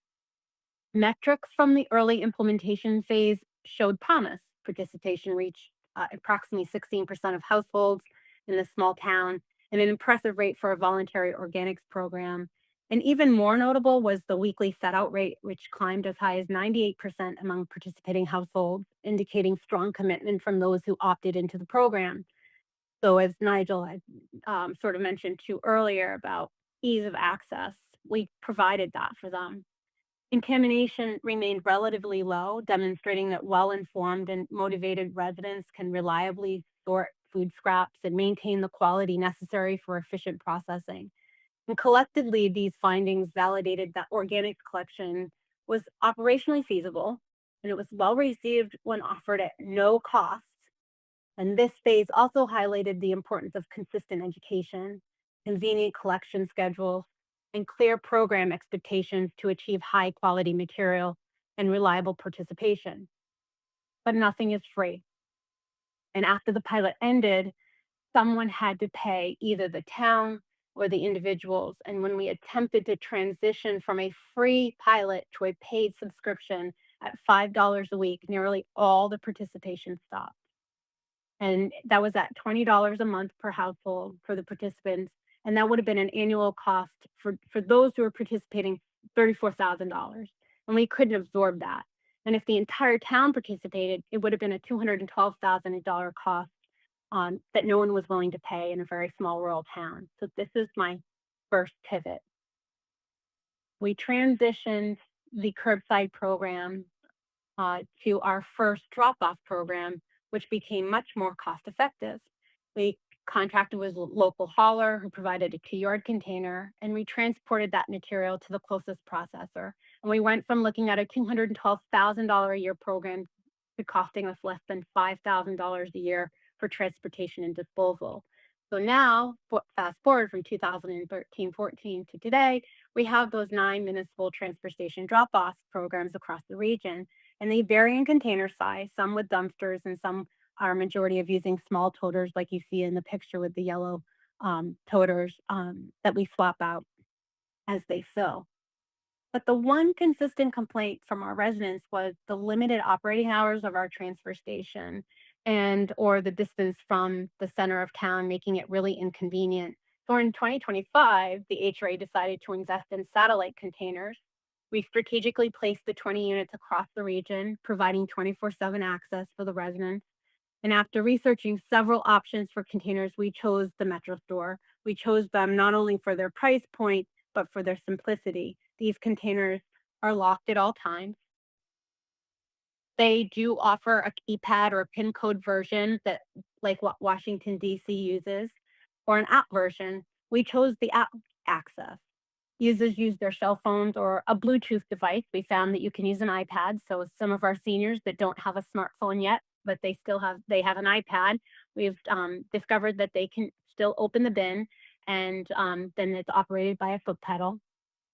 Metrics from the early implementation phase showed promise. Participation reached approximately 16% of households in this small town, and an impressive rate for a voluntary organics program. And even more notable was the weekly set out rate, which climbed as high as 98% among participating households, indicating strong commitment from those who opted into the program. So, as Nigel had sort of mentioned too earlier about ease of access, we provided that for them. Contamination remained relatively low, demonstrating that well-informed and motivated residents can reliably sort food scraps and maintain the quality necessary for efficient processing. And collectively, these findings validated that organic collection was operationally feasible and it was well received when offered at no cost. And this phase also highlighted the importance of consistent education, convenient collection schedules, and clear program expectations to achieve high quality material and reliable participation. But nothing is free. And after the pilot ended, someone had to pay either the town or the individuals. And when we attempted to transition from a free pilot to a paid subscription at $5 a week, nearly all the participation stopped. And that was at $20 a month per household for the participants. And that would have been an annual cost for those who were participating, $34,000. And we couldn't absorb that. And if the entire town participated, it would have been a $212,000 cost that no one was willing to pay in a very small rural town. So this is my first pivot. We transitioned the curbside program to our first drop-off program, which became much more cost-effective. We contracted with a local hauler who provided a 2-yard container, and we transported that material to the closest processor. And we went from looking at a $212,000 a year program to costing us less than $5,000 a year for transportation and disposal. So now, fast forward from 2013-14 to today, we have those 9 municipal transportation drop-off programs across the region, and they vary in container size, some with dumpsters and some are majority of using small toters like you see in the picture with the yellow toters that we swap out as they fill. But the one consistent complaint from our residents was the limited operating hours of our transfer station and or the distance from the center of town, making it really inconvenient. So in 2025, the HRA decided to invest in satellite containers. We strategically placed the 20 units across the region, providing 24/7 access for the residents. And after researching several options for containers, we chose the Metro Store. We chose them not only for their price point, but for their simplicity. These containers are locked at all times. They do offer a keypad or a PIN code version that like what Washington DC uses, or an app version. We chose the app access. Users use their cell phones or a Bluetooth device. We found that you can use an iPad. So some of our seniors that don't have a smartphone yet, but they have an iPad, we've discovered that they can still open the bin, and then it's operated by a foot pedal.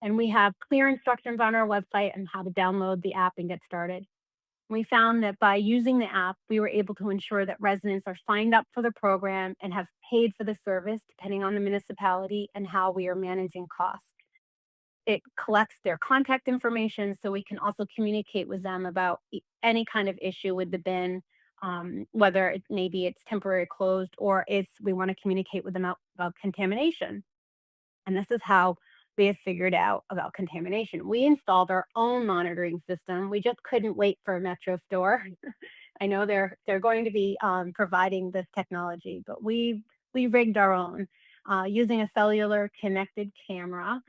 And we have clear instructions on our website on how to download the app and get started. We found that by using the app, we were able to ensure that residents are signed up for the program and have paid for the service, depending on the municipality and how we are managing costs. It collects their contact information so we can also communicate with them about any kind of issue with the bin, whether maybe it's temporary closed or if we want to communicate with them about contamination. And this is how we have figured out about contamination. We installed our own monitoring system. We just couldn't wait for a Metro Store. I know they're going to be providing this technology, but we rigged our own using a cellular connected camera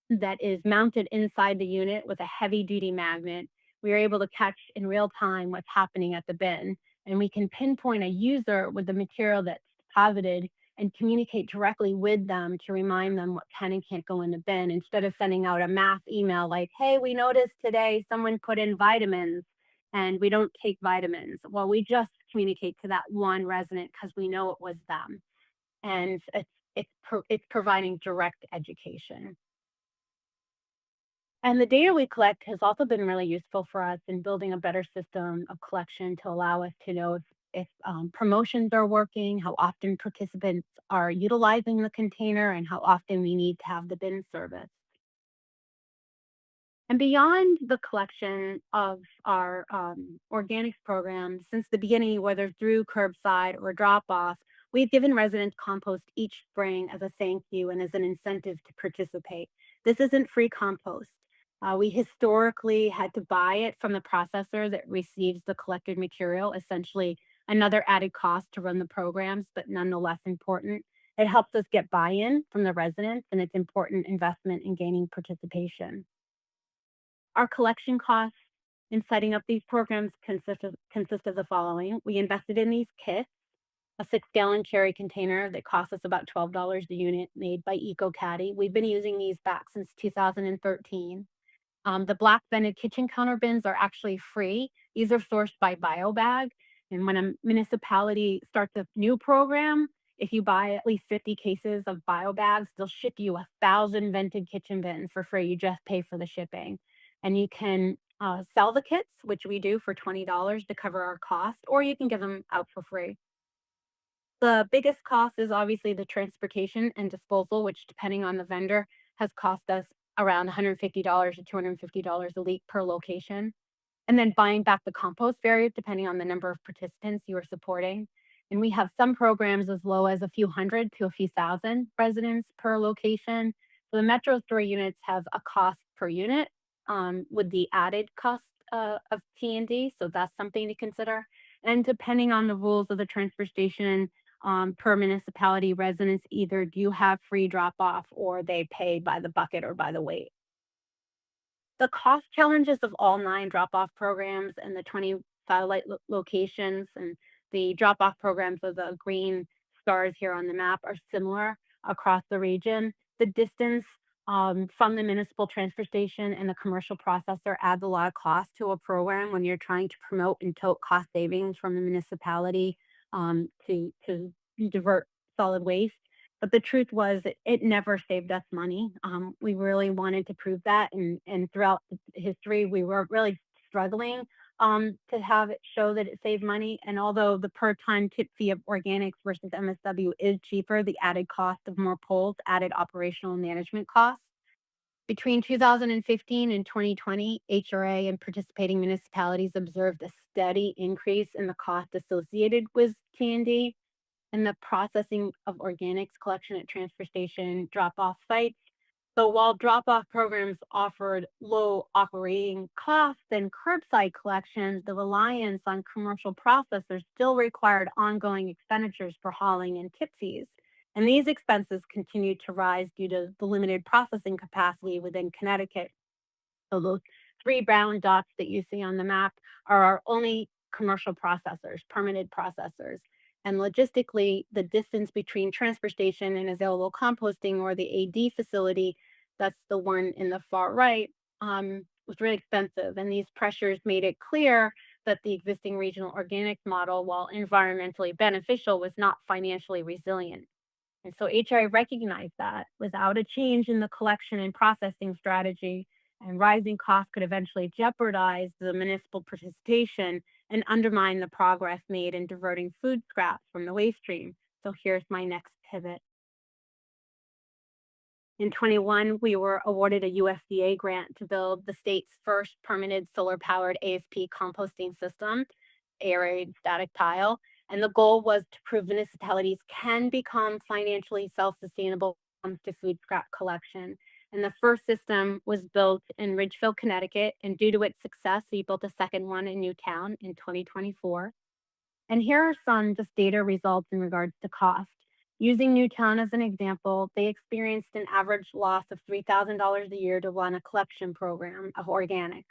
that is mounted inside the unit with a heavy duty magnet. We are able to catch in real time what's happening at the bin, and we can pinpoint a user with the material that's deposited and communicate directly with them to remind them what can and can't go in the bin, instead of sending out a mass email like, hey, we noticed today someone put in vitamins and we don't take vitamins. Well, we just communicate to that one resident because we know it was them. And it's providing direct education. And the data we collect has also been really useful for us in building a better system of collection to allow us to know if if promotions are working, how often participants are utilizing the container, and how often we need to have the bin service. And beyond the collection of our organics program, since the beginning, whether through curbside or drop off, we've given residents compost each spring as a thank you and as an incentive to participate. This isn't free compost. We historically had to buy it from the processor that receives the collected material, essentially another added cost to run the programs, but nonetheless important. It helps us get buy in from the residents, and it's important investment in gaining participation. Our collection costs in setting up these programs consist of the following. We invested in these kits, a 6-gallon cherry container that costs us about $12 a unit, made by EcoCaddy. We've been using these back since 2013. The black vented kitchen counter bins are actually free. These are sourced by BioBag. And when a municipality starts a new program, if you buy at least 50 cases of BioBags, they'll ship you 1,000 vented kitchen bins for free. You just pay for the shipping. And you can sell the kits, which we do for $20 to cover our cost, or you can give them out for free. The biggest cost is obviously the transportation and disposal, which, depending on the vendor, has cost us around $150 to $250 a week per location. And then buying back the compost varies depending on the number of participants you are supporting. And we have some programs as low as a few hundred to a few thousand residents per location. So the Metro Store units have a cost per unit with the added cost of T&D. So that's something to consider. And depending on the rules of the transfer station, per municipality, residents either do have free drop off or they pay by the bucket or by the weight. The cost challenges of all 9 drop-off programs and the 20 satellite locations and the drop-off programs with the green stars here on the map are similar across the region. The distance from the municipal transfer station and the commercial processor adds a lot of cost to a program when you're trying to promote and tote cost savings from the municipality to divert solid waste. But the truth was, it never saved us money. We really wanted to prove that, and throughout history, we were really struggling to have it show that it saved money. And although the per ton tip fee of organics versus MSW is cheaper, the added cost of more poles added operational and management costs. Between 2015 and 2020, HRA and participating municipalities observed a steady increase in the cost associated with T&D and the processing of organics collection at transfer station drop-off sites. So while drop-off programs offered low operating costs and curbside collections, the reliance on commercial processors still required ongoing expenditures for hauling and tip fees. And these expenses continued to rise due to the limited processing capacity within Connecticut. So those 3 brown dots that you see on the map are our only commercial processors, permitted processors. And logistically, the distance between transfer station and available composting or the AD facility, that's the one in the far right, was really expensive. And these pressures made it clear that the existing regional organic model, while environmentally beneficial, was not financially resilient. And so HRA recognized that without a change in the collection and processing strategy, and rising costs could eventually jeopardize the municipal participation and undermine the progress made in diverting food scraps from the waste stream. So here's my next pivot. In 21, we were awarded a USDA grant to build the state's first permitted solar-powered ASP composting system, aerated static tile. And the goal was to prove municipalities can become financially self-sustainable when it comes to food scrap collection. And the first system was built in Ridgefield, Connecticut. And due to its success, we built a second one in Newtown in 2024. And here are some just data results in regards to cost. Using Newtown as an example, they experienced an average loss of $3,000 a year to run a collection program of organics.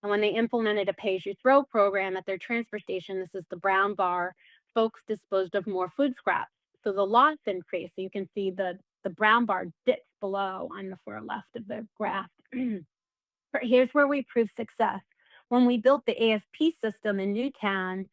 And when they implemented a pay-as-you-throw program at their transfer station, this is the brown bar, folks disposed of more food scraps. So the loss increased. So you can see the brown bar dips below on the far left of the graph. But here's where we proved success. When we built the ASP system in Newtown,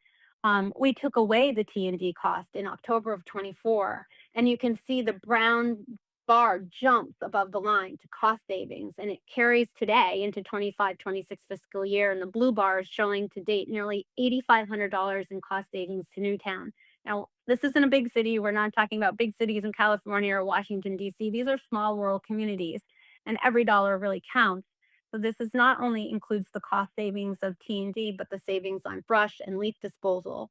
we took away the T&D cost in October of 24. And you can see the brown bar jumps above the line to cost savings, and it carries today into 25-26 fiscal year. And the blue bar is showing to date nearly $8,500 in cost savings to Newtown. Now, this isn't a big city. We're not talking about big cities in California or Washington, D.C. These are small rural communities, and every dollar really counts. So this is not only includes the cost savings of T&D, but the savings on brush and leaf disposal.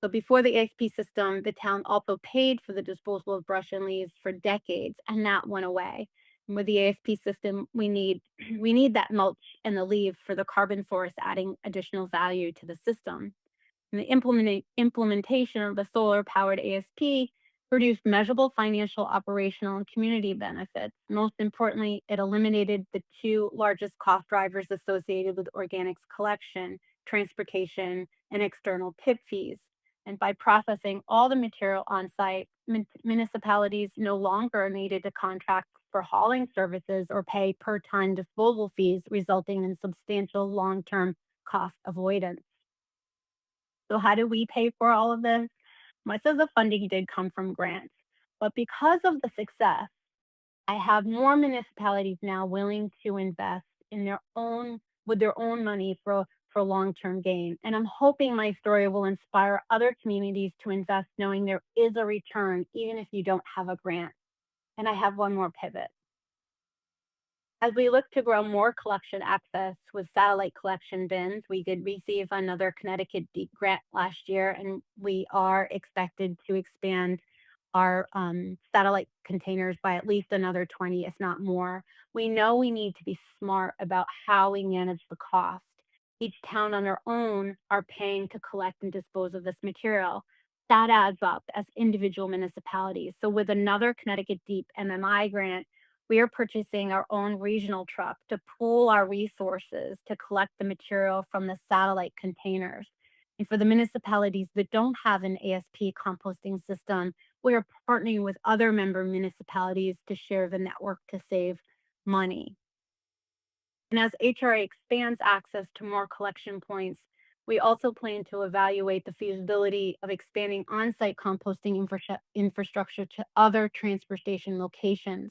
So before the ASP system, the town also paid for the disposal of brush and leaves for decades, and that went away. And with the ASP system, we need we need that mulch and the leaf for the carbon forest, adding additional value to the system. And the implementation of the solar powered ASP produced measurable financial, operational, and community benefits. Most importantly, it eliminated the two largest cost drivers associated with organics collection, transportation, and external tip fees. And by processing all the material on site, municipalities no longer needed to contract for hauling services or pay per ton disposal fees, resulting in substantial long term cost avoidance. So how do we pay for all of this? Much of the funding did come from grants, but because of the success, I have more municipalities now willing to invest in their own with their own money for long-term gain. And I'm hoping my story will inspire other communities to invest knowing there is a return even if you don't have a grant. And I have one more pivot. As we look to grow more collection access with satellite collection bins, we did receive another Connecticut deep grant last year, and we are expected to expand our satellite containers by at least another 20, if not more. We know we need to be smart about how we manage the cost. Each town on their own are paying to collect and dispose of this material. That adds up as individual municipalities. So with another Connecticut Deep MMI grant, we are purchasing our own regional truck to pool our resources to collect the material from the satellite containers. And for the municipalities that don't have an ASP composting system, we are partnering with other member municipalities to share the network to save money. And as HRA expands access to more collection points, we also plan to evaluate the feasibility of expanding on-site composting infrastructure to other transfer station locations.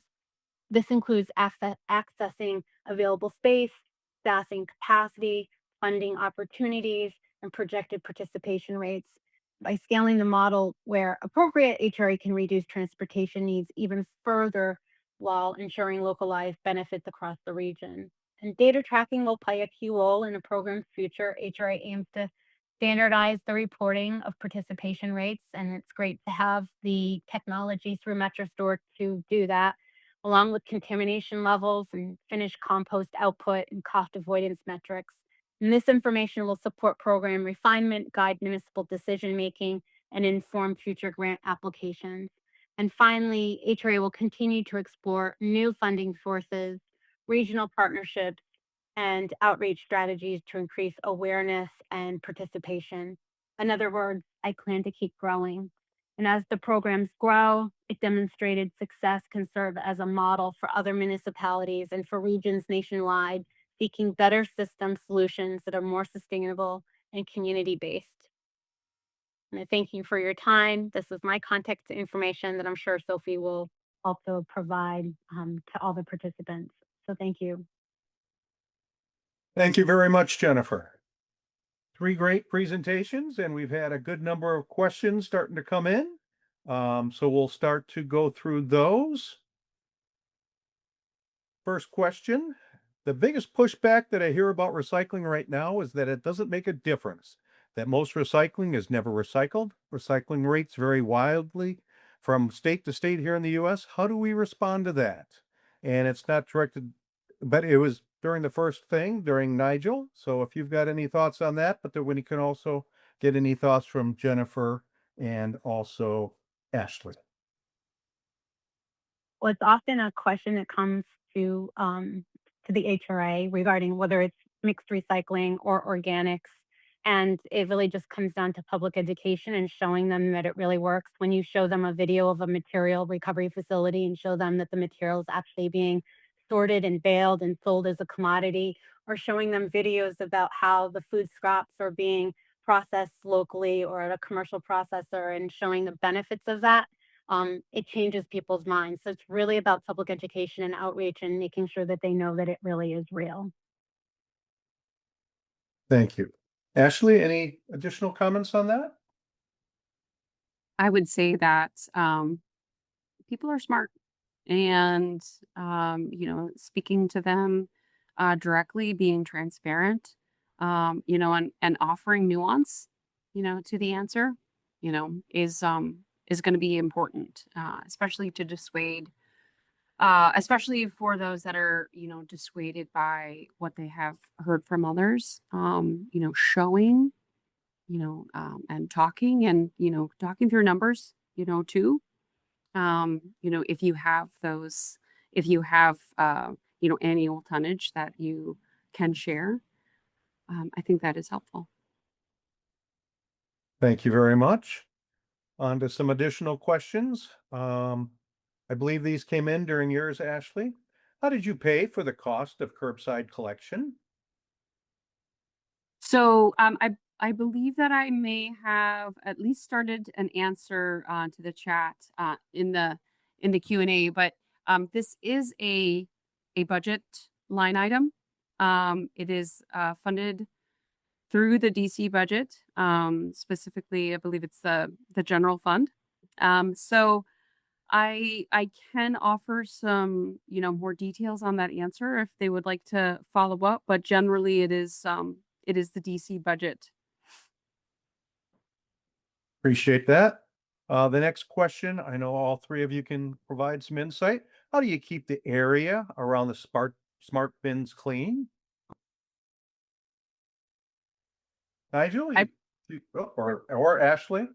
This includes accessing available space, staffing capacity, funding opportunities, and projected participation rates. By scaling the model where appropriate, HRA can reduce transportation needs even further while ensuring localized benefits across the region. And data tracking will play a key role in the program's future. HRA aims to standardize the reporting of participation rates, and it's great to have the technology through MetroStore to do that, along with contamination levels and finished compost output and cost avoidance metrics. And this information will support program refinement, guide municipal decision making, and inform future grant applications. And finally, HRA will continue to explore new funding sources, regional partnerships, and outreach strategies to increase awareness and participation. In other words, I plan to keep growing. And as the programs grow, it demonstrated success can serve as a model for other municipalities and for regions nationwide seeking better system solutions that are more sustainable and community based. And I thank you for your time. This is my contact information that I'm sure Sophie will also provide to all the participants. So thank you. Thank you very much, Jennifer. Three great presentations, and we've had a good number of questions starting to come in. So we'll start to go through those. First question. The biggest pushback that I hear about recycling right now is that it doesn't make a difference, that most recycling is never recycled. Recycling rates vary wildly from state to state here in the US. How do we respond to that? And it's not directed, but it was during the first thing, during Nigel. So if you've got any thoughts on that, but then we can also get any thoughts from Jennifer and also Ashley. Well, it's often a question that comes to the HRA regarding whether it's mixed recycling or organics. And it really just comes down to public education and showing them that it really works. When you show them a video of a material recovery facility and show them that the material is actually being sorted and baled and sold as a commodity, or showing them videos about how the food scraps are being processed locally or at a commercial processor and showing the benefits of that, it changes people's minds. So it's really about public education and outreach and making sure that they know that it really is real. Thank you. Ashley, any additional comments on that? I would say that people are smart, and speaking to them directly, being transparent, and offering nuance, to the answer, is going to be important, especially to dissuade, especially for those that are, dissuaded by what they have heard from others. Showing, and talking, and talking through numbers, too. If you have those, if you have annual tonnage that you can share, I think that is helpful. Thank you very much. On to some additional questions. I believe these came in during yours, Ashley. How did you pay for the cost of curbside collection? So I believe that I may have at least started an answer to the chat in the Q&A, but this is a budget line item. It is funded through the DC budget, specifically, I believe it's the general fund. So I can offer some, more details on that answer if they would like to follow up, but generally it is the DC budget. Appreciate that. The next question, I know all three of you can provide some insight. How do you keep the area around the smart bins clean? Nigel, I- or Ashley?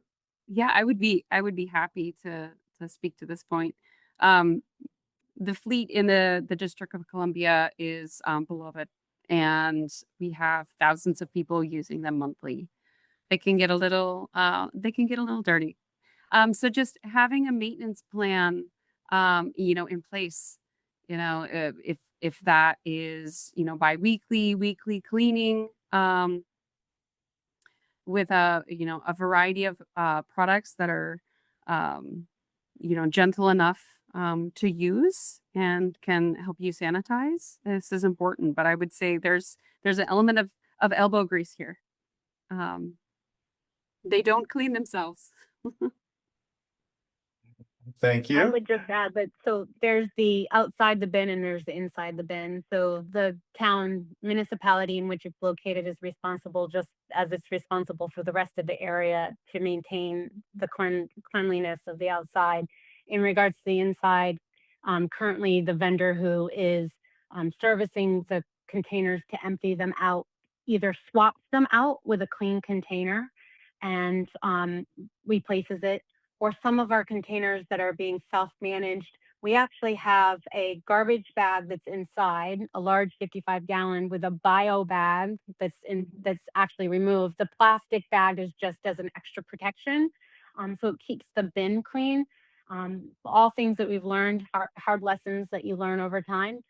Yeah, I would be happy to speak to this point. The fleet in the District of Columbia is beloved, and we have thousands of people using them monthly. They can get a little dirty. So just having a maintenance plan, in place, if that is, bi-weekly, weekly cleaning, with a variety of products that are, gentle enough to use and can help you sanitize. This is important, but I would say there's an element of elbow grease here. They don't clean themselves. Thank I you. would just add that so there's the outside the bin and there's the inside the bin. So the town municipality in which it's located is responsible, just as it's responsible for the rest of the area, to maintain the cleanliness of the outside. In regards to the inside, currently the vendor who is servicing the containers to empty them out either swaps them out with a clean container and replaces it, or some of our containers that are being self-managed, we actually have a garbage bag that's inside, a large 55-gallon with a bio bag that's actually removed. The plastic bag is just as an extra protection. So it keeps the bin clean. All things that we've learned, hard lessons that you learn over time.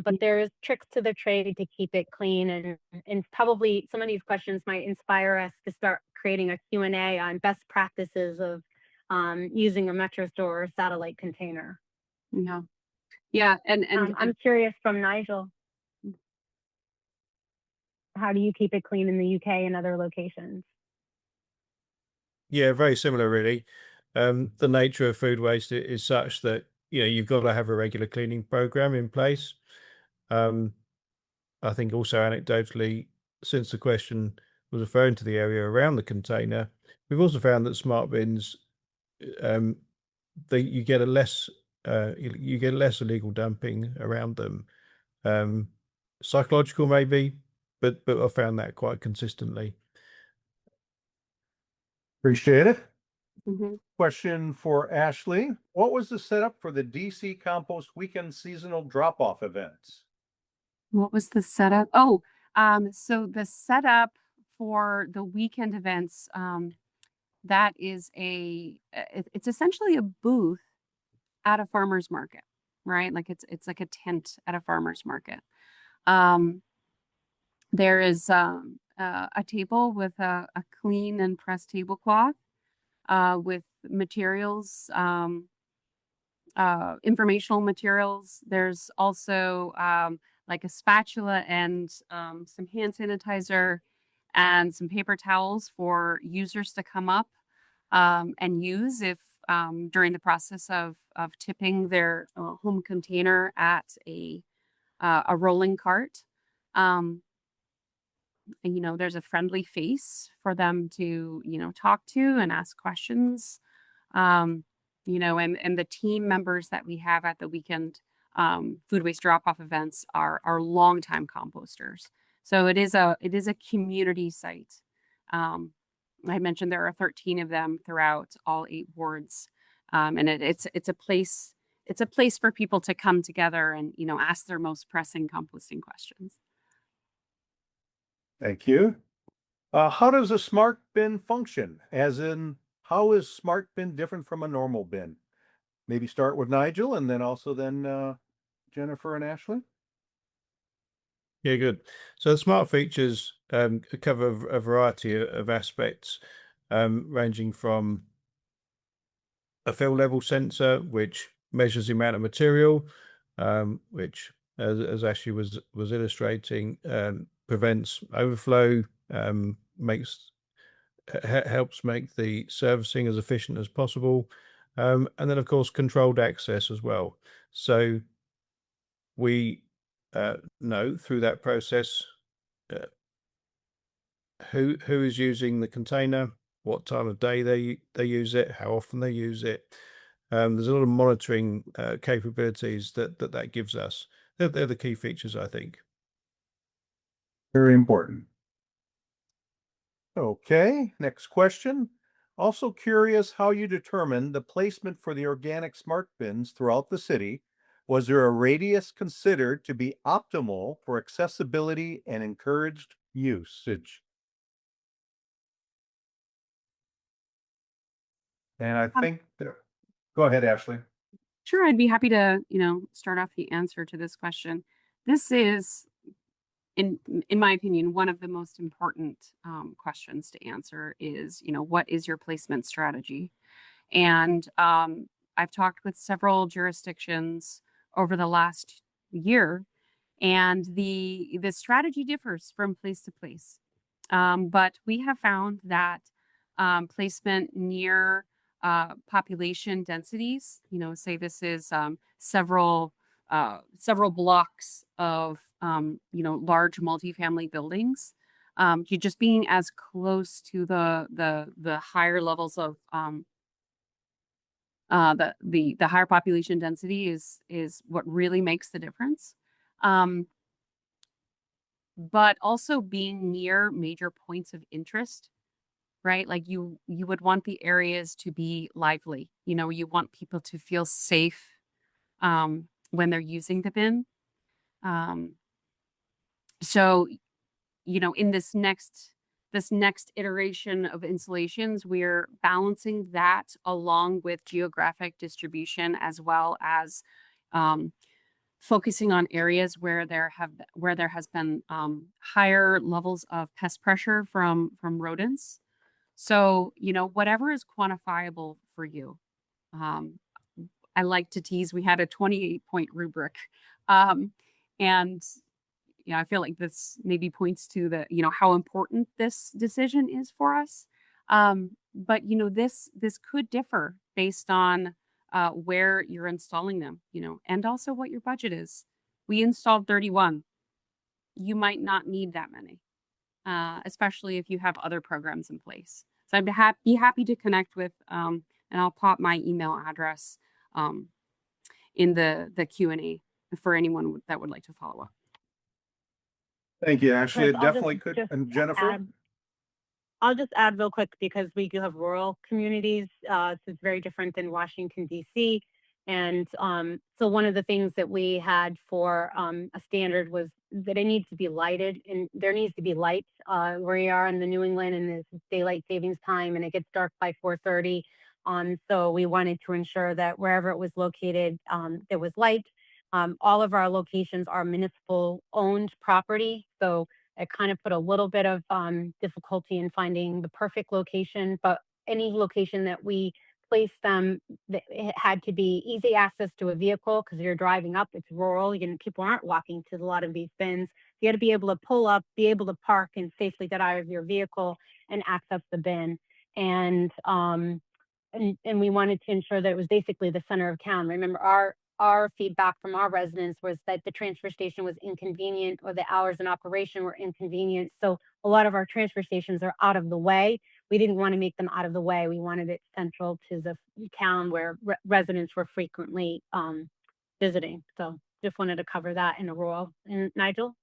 But there's tricks to the trade to keep it clean, and probably some of these questions might inspire us to start creating a Q&A on best practices of using a Metro Store or satellite container. Yeah, and I'm curious from Nigel, how do you keep it clean in the UK and other locations? Yeah, very similar, really. The nature of food waste is such that you've got to have a regular cleaning program in place. I think also anecdotally, since the question was referring to the area around the container, we've also found that smart bins, you get less illegal dumping around them. Psychological maybe, but I found that quite consistently. Appreciate it. Mhm. Question for Ashley. What was the setup for the DC Compost Weekend Seasonal Drop-Off events? What was the setup? Oh, so the setup for the weekend events, that is it's essentially a booth at a farmer's market, right? Like it's like a tent at a farmer's market. There is a table with a clean and pressed tablecloth, with materials informational materials. There's also like a spatula and some hand sanitizer and some paper towels for users to come up and use if during the process of tipping their home container at a rolling cart. Um, and there's a friendly face for them to talk to and ask questions. um, and the team members that we have at the weekend food waste drop off events are longtime composters. So it is a community site. um, I mentioned there are 13 of them throughout all 8 wards. And it's a place for people to come together and ask their most pressing composting questions. Thank you. How does a smart bin function? As in, how is smart bin different from a normal bin? Maybe start with Nigel and then also Jennifer and Ashley. Yeah, good. So the smart features cover a variety of aspects, ranging from a fill level sensor, which measures the amount of material, which, as Ashley was illustrating, prevents overflow, helps make the servicing as efficient as possible, and then of course controlled access as well. So we know through that process uh, who is using the container, what time of day they use it, how often they use it. There's a lot of monitoring capabilities that gives us. They're the key features, I think. Very important. Okay, next question. Also curious how you determined the placement for the organic smart bins throughout the city. Was there a radius considered to be optimal for accessibility and encouraged usage? And I think go ahead, Ashley. Sure, I'd be happy to, start off the answer to this question. This is, in my opinion, one of the most important questions to answer is, what is your placement strategy? And I've talked with several jurisdictions over the last year, and the strategy differs from place to place. But we have found that placement near population densities, say this is several blocks of large multifamily buildings. You just being as close to the higher levels of the higher population density is what really makes the difference. Um, but also being near major points of interest, right? Like you would want the areas to be lively. You want people to feel safe when they're using the bin. Um, so in this next iteration of installations, we're balancing that along with geographic distribution as well as um, focusing on areas where there has been higher levels of pest pressure from rodents. So whatever is quantifiable for you. Um, I like to tease. We had a 28-point rubric, um, and I feel like this maybe points to the how important this decision is for us. But this could differ based on where you're installing them, and also what your budget is. We installed 31. You might not need that many, especially if you have other programs in place. So I'd be happy to connect with, and I'll pop my email address in the Q&A for anyone that would like to follow up. Thank you, Ashley. Chris, It I'll definitely could. And Jennifer? I'll just add real quick because we do have rural communities. So it's very different than Washington, D.C. And so one of the things that we had for a standard was that it needs to be lighted, and there needs to be light where you are in the New England and it's daylight savings time and it gets dark by 4:30. So we wanted to ensure that wherever it was located, there was light. All of our locations are municipal owned property. So it kind of put a little bit of difficulty in finding the perfect location, but any location that we place them, it had to be easy access to a vehicle because you're driving up, it's rural, people aren't walking to a lot of these bins. You had to be able to pull up, be able to park and safely get out of your vehicle and access the bin. And we wanted to ensure that it was basically the center of town. Remember, our feedback from our residents was that the transfer station was inconvenient, or the hours in operation were inconvenient. So a lot of our transfer stations are out of the way. We didn't want to make them out of the way. We wanted it central to the town where residents were frequently visiting. So just wanted to cover that in a rural. And Nigel?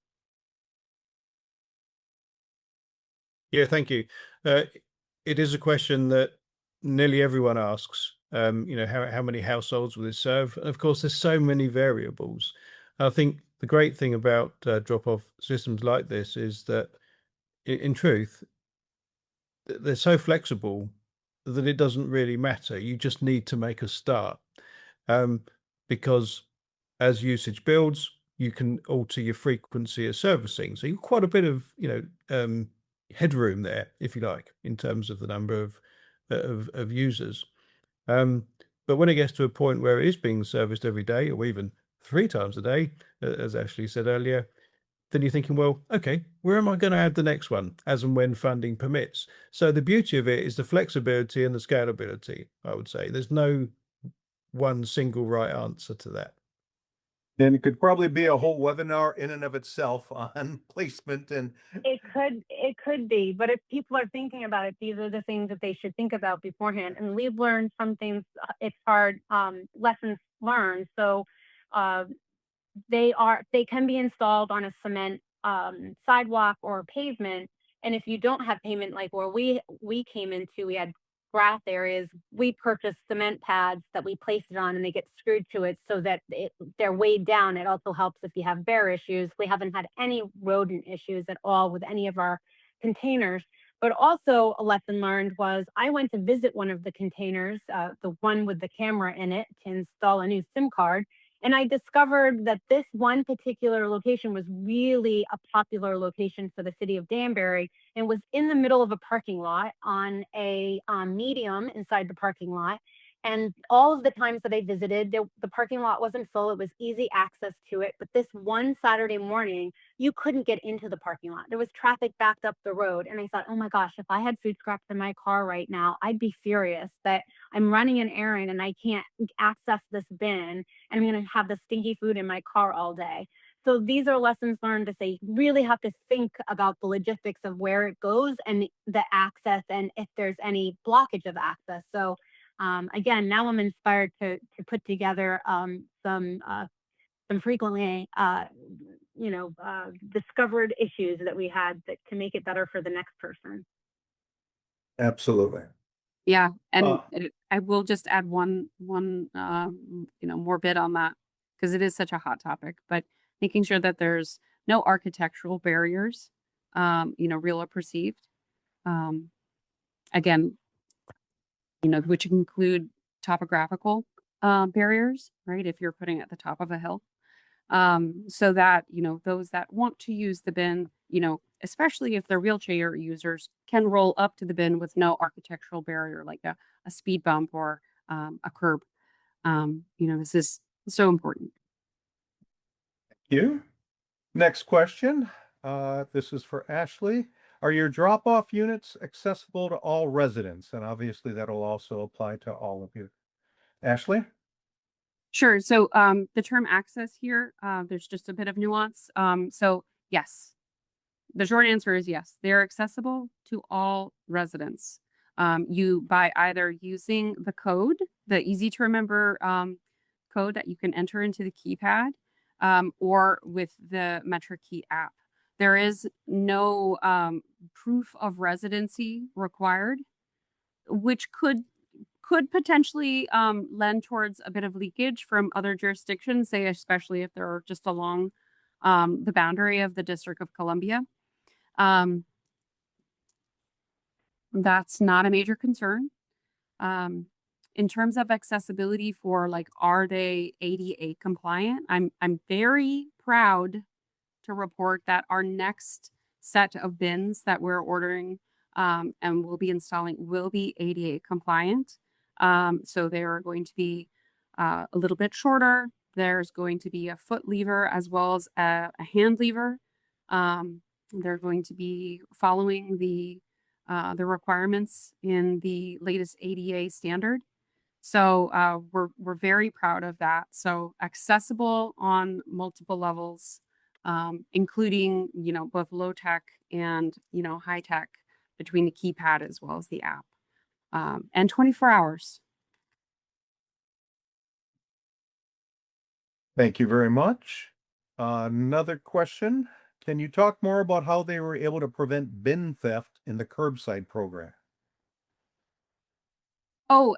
Yeah, thank you. It is a question that nearly everyone asks. How many households will this serve? And of course, there's so many variables. I think the great thing about drop-off systems like this is that, in truth, they're so flexible that it doesn't really matter. You just need to make a start, because as usage builds, you can alter your frequency of servicing. So you've quite a bit of headroom there, if you like, in terms of the number of users. But when it gets to a point where it is being serviced every day, or even 3 times a day, as Ashley said earlier, then you're thinking, well, okay, where am I going to add the next one, as and when funding permits? So the beauty of it is the flexibility and the scalability, I would say. There's no one single right answer to that. And it could probably be a whole webinar in and of itself on placement and It could be, but if people are thinking about it, these are the things that they should think about beforehand. And we've learned some things. It's hard, lessons learned. So they can be installed on a cement sidewalk or pavement. And if you don't have pavement, like where we came into, we had grass areas. We purchased cement pads that we place it on, and they get screwed to it so that they're weighed down. It also helps if you have bear issues. We haven't had any rodent issues at all with any of our containers. But also a lesson learned was I went to visit one of the containers, the one with the camera in it, to install a new SIM card. And I discovered that this one particular location was really a popular location for the city of Danbury, and was in the middle of a parking lot on a medium inside the parking lot. And all of the times that I visited, the parking lot wasn't full. It was easy access to it. But this one Saturday morning, you couldn't get into the parking lot. There was traffic backed up the road. And I thought, oh my gosh, if I had food scraps in my car right now, I'd be furious that I'm running an errand and I can't access this bin, and I'm going to have the stinky food in my car all day. So these are lessons learned to say you really have to think about the logistics of where it goes and the access, and if there's any blockage of access. So again, now I'm inspired to put together some frequently discovered issues that we had to make it better for the next person. absolutely. Yeah, and Uh, I will just add one more bit on that, because it is such a hot topic. But making sure that there's no architectural barriers, real or perceived. Again, which include topographical barriers, right? If you're putting it at the top of a hill, so that those that want to use the bin, especially if they're wheelchair users, can roll up to the bin with no architectural barrier, like a speed bump or a curb. This is so important. you. Next question. This is for Ashley. Are your drop-off units accessible to all residents? And obviously that'll also apply to all of you. Ashley? Sure. So the term access here, there's just a bit of nuance. So yes, the short answer is yes. They're accessible to all residents. You by either using the code, the easy to remember code that you can enter into the keypad, or with the MetroKey app. There is no proof of residency required, which could potentially lend towards a bit of leakage from other jurisdictions, say especially if they're just along the boundary of the District of Columbia. That's not a major concern. In terms of accessibility for are they ADA compliant? I'm very proud to report that our next set of bins that we're ordering and will be installing will be ADA compliant. So they're going to be a little bit shorter. There's going to be a foot lever as well as a hand lever. They're going to be following the requirements in the latest ADA standard. So we're very proud of that. So accessible on multiple levels, including both low tech and high tech between the keypad as well as the app, and 24 hours. Thank you very much. Another question. Can you talk more about how they were able to prevent bin theft in the curbside program? Oh,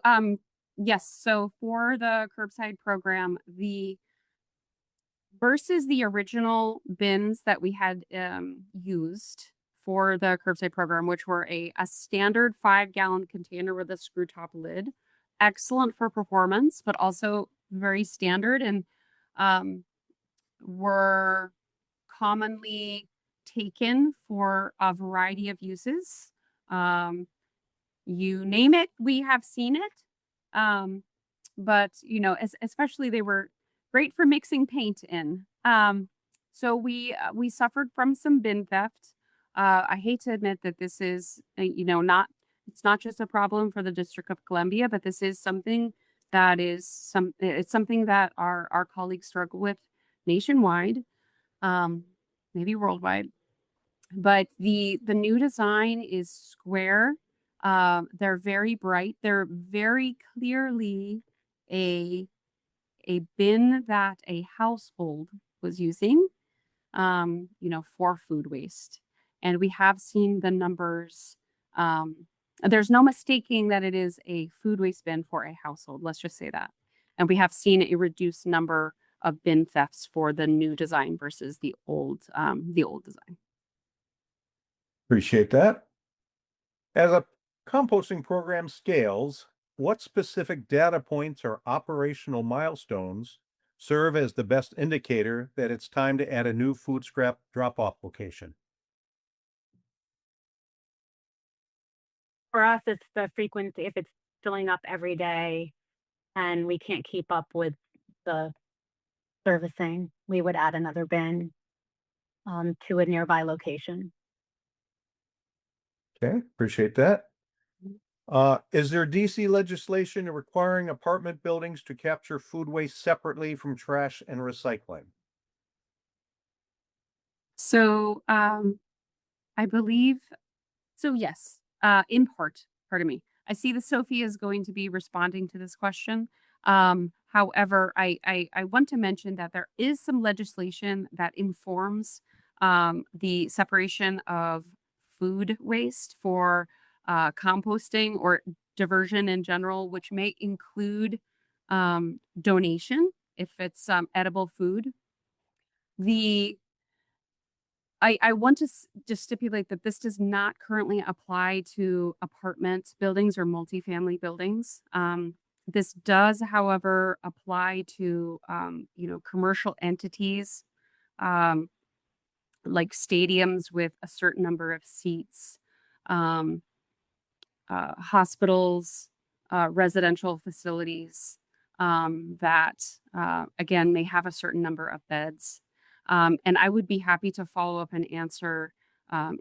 yes. So for the curbside program, versus the original bins that we had used for the curbside program, which were a standard 5-gallon container with a screw top lid, excellent for performance, but also very standard and were commonly taken for a variety of uses. You name it, we have seen it. But especially they were great for mixing paint in. So we suffered from some bin theft. I hate to admit that this is it's not just a problem for the District of Columbia, but this is something that it's something that our colleagues struggle with nationwide, maybe worldwide. But the new design is square. They're very bright. They're very clearly a bin that a household was using, for food waste. And we have seen the numbers. There's no mistaking that it is a food waste bin for a household. Let's just say that. And we have seen a reduced number of bin thefts for the new design versus the old design. Appreciate that. As a composting program scales, what specific data points or operational milestones serve as the best indicator that it's time to add a new food scrap drop-off location? For us, it's the frequency. If it's filling up every day and we can't keep up with the servicing, we would add another bin to a nearby location. Okay, appreciate that. Is there DC legislation requiring apartment buildings to capture food waste separately from trash and recycling? So I believe so. Yes, in part. Pardon me. I see that Sophie is going to be responding to this question. However, I want to mention that there is some legislation that informs the separation of food waste for composting or diversion in general, which may include donation if it's edible food. I want to just stipulate that this does not currently apply to apartment buildings or multifamily buildings. This does, however, apply to commercial entities, like stadiums with a certain number of seats, hospitals, residential facilities that again may have a certain number of beds. And I would be happy to follow up and answer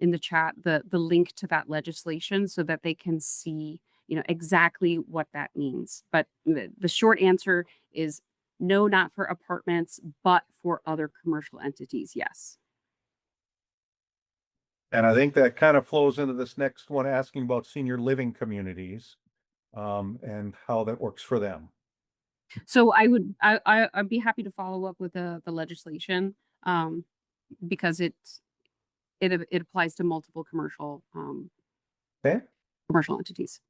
in the chat the link to that legislation so that they can see exactly what that means. But the short answer is no, not for apartments, but for other commercial entities, yes. And I think that kind of flows into this next one, asking about senior living communities, and how that works for them. So I'd be happy to follow up with the legislation because it applies to multiple commercial Okay. commercial entities.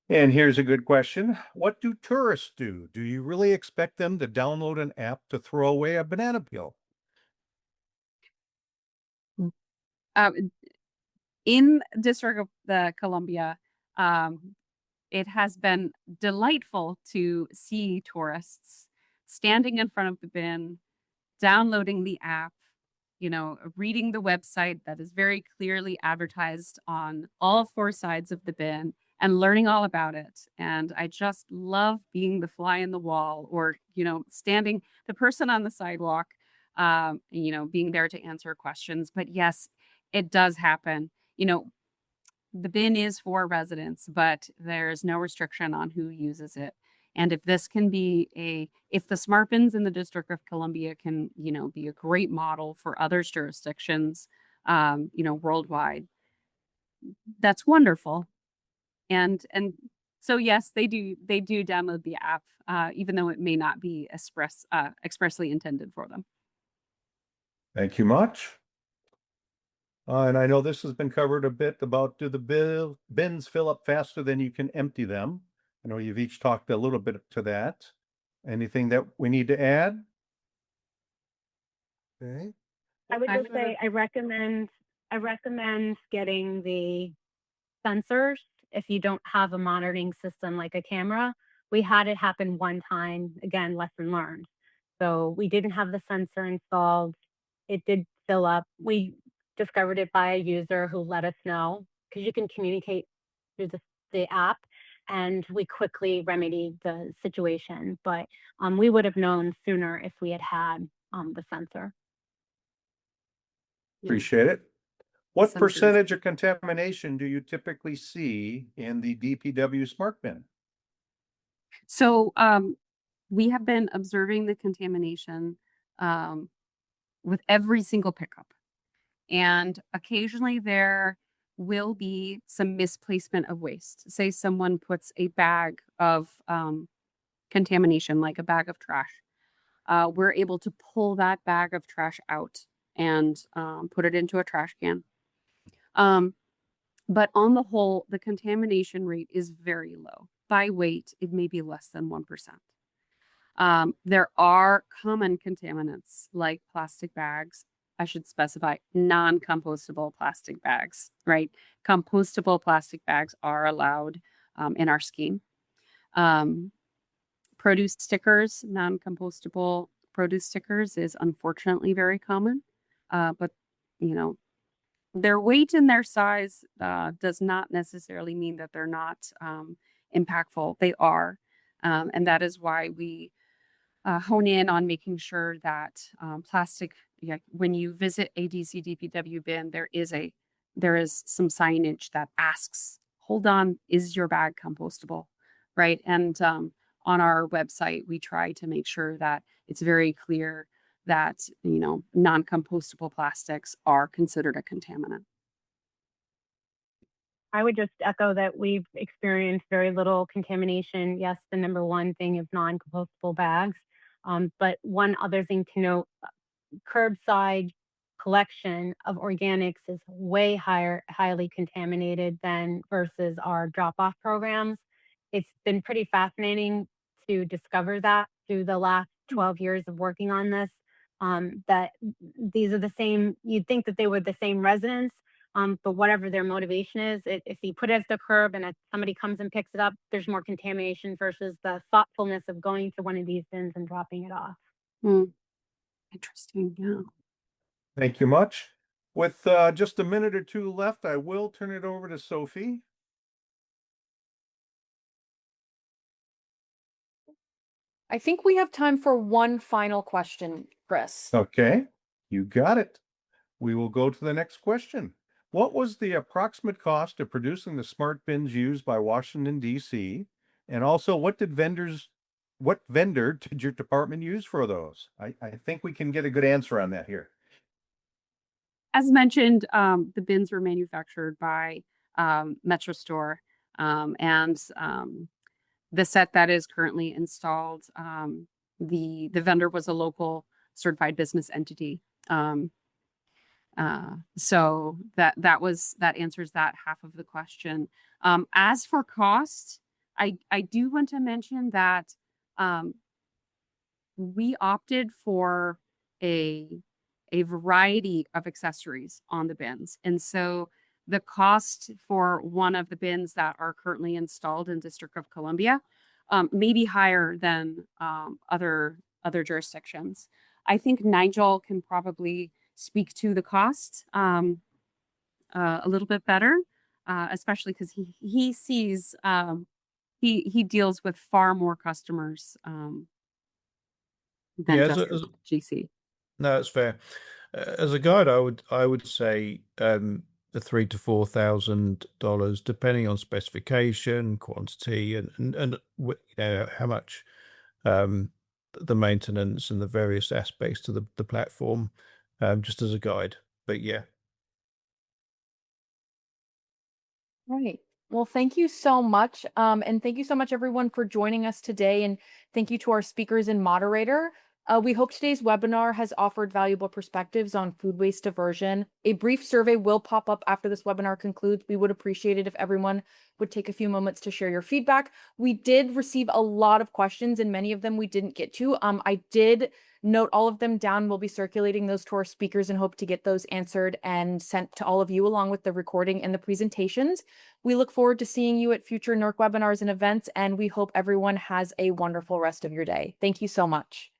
And here's a good question. What do tourists do? Do you really expect them to download an app to throw away a banana peel? In District of the Columbia, it has been delightful to see tourists standing in front of the bin, downloading the app, reading the website that is very clearly advertised on all 4 sides of the bin and learning all about it. And I just love being the fly in the wall, or, standing the person on the sidewalk, being there to answer questions. But yes, it does happen. The bin is for residents, but there's no restriction on who uses it. And if this can be if the smart bins in the District of Columbia can, be a great model for other jurisdictions, worldwide, that's wonderful. And so yes, they do download the app, even though it may not be expressly intended for them. Thank you much. And I know this has been covered a bit about, do the bins fill up faster than you can empty them? I know you've each talked a little bit to that. Anything that we need to add? Okay. I would just say I recommend getting the sensors if you don't have a monitoring system like a camera. We had it happen one time, again, lesson learned. So we didn't have the sensor installed. It did fill up. We discovered it by a user who let us know, because you can communicate through the app, and we quickly remedied the situation. But we would have known sooner if we had had the sensor. Yeah. Appreciate it. What Sensors. percentage of contamination do you typically see in the DPW smart bin? So we have been observing the contamination with every single pickup. And occasionally there will be some misplacement of waste. Say someone puts a bag of contamination, like a bag of trash. We're able to pull that bag of trash out and put it into a trash can. But on the whole, the contamination rate is very low. By weight, it may be less than 1%. There are common contaminants like plastic bags. I should specify non-compostable plastic bags, right? Compostable plastic bags are allowed in our scheme. Produce stickers, non-compostable produce stickers is unfortunately very common. But, their weight and their size does not necessarily mean that they're not impactful. They are. And that is why we hone in on making sure that plastic, when you visit a DC DPW bin, there is some signage that asks, hold on, is your bag compostable? Right. And on our website, we try to make sure that it's very clear that, non-compostable plastics are considered a contaminant. I would just echo that we've experienced very little contamination. Yes, the number one thing is non-compostable bags. But one other thing to note, curbside collection of organics is way highly contaminated than versus our drop-off programs. It's been pretty fascinating to discover that through the last 12 years of working on this. That these are the same, you'd think that they were the same residents, but whatever their motivation is, if you put it as the curb and if somebody comes and picks it up, there's more contamination versus the thoughtfulness of going to one of these bins and dropping it off. Interesting. Yeah. Thank you much. With just a minute or two left, I will turn it over to Sophie. I think we have time for one final question, Chris. Okay, you got it. We will go to the next question. What was the approximate cost of producing the smart bins used by Washington, D.C.? And also, what vendor did your department use for those? I think we can get a good answer on that here. As mentioned, the bins were manufactured by Metro Store, and the set that is currently installed, the vendor was a local certified business entity. So that answers that half of the question. As for cost, I do want to mention that we opted for a variety of accessories on the bins. And so the cost for one of the bins that are currently installed in District of Columbia may be higher than other jurisdictions. I think Nigel can probably speak to the cost a little bit better. especially because he sees he deals with far more customers than Yeah, just GC. no, that's fair. As a guide, I would say the $3,000 to $4,000, depending on specification, quantity, and how much the maintenance and the various aspects to the platform, just as a guide. But yeah. Right. Well, thank you so much. And thank you so much, everyone, for joining us today. And thank you to our speakers and moderator. We hope today's webinar has offered valuable perspectives on food waste diversion. A brief survey will pop up after this webinar concludes. We would appreciate it if everyone would take a few moments to share your feedback. We did receive a lot of questions, and many of them we didn't get to. I did note all of them down. We'll be circulating those to our speakers and hope to get those answered and sent to all of you along with the recording and the presentations. We look forward to seeing you at future NERC webinars and events, and we hope everyone has a wonderful rest of your day. Thank you so much.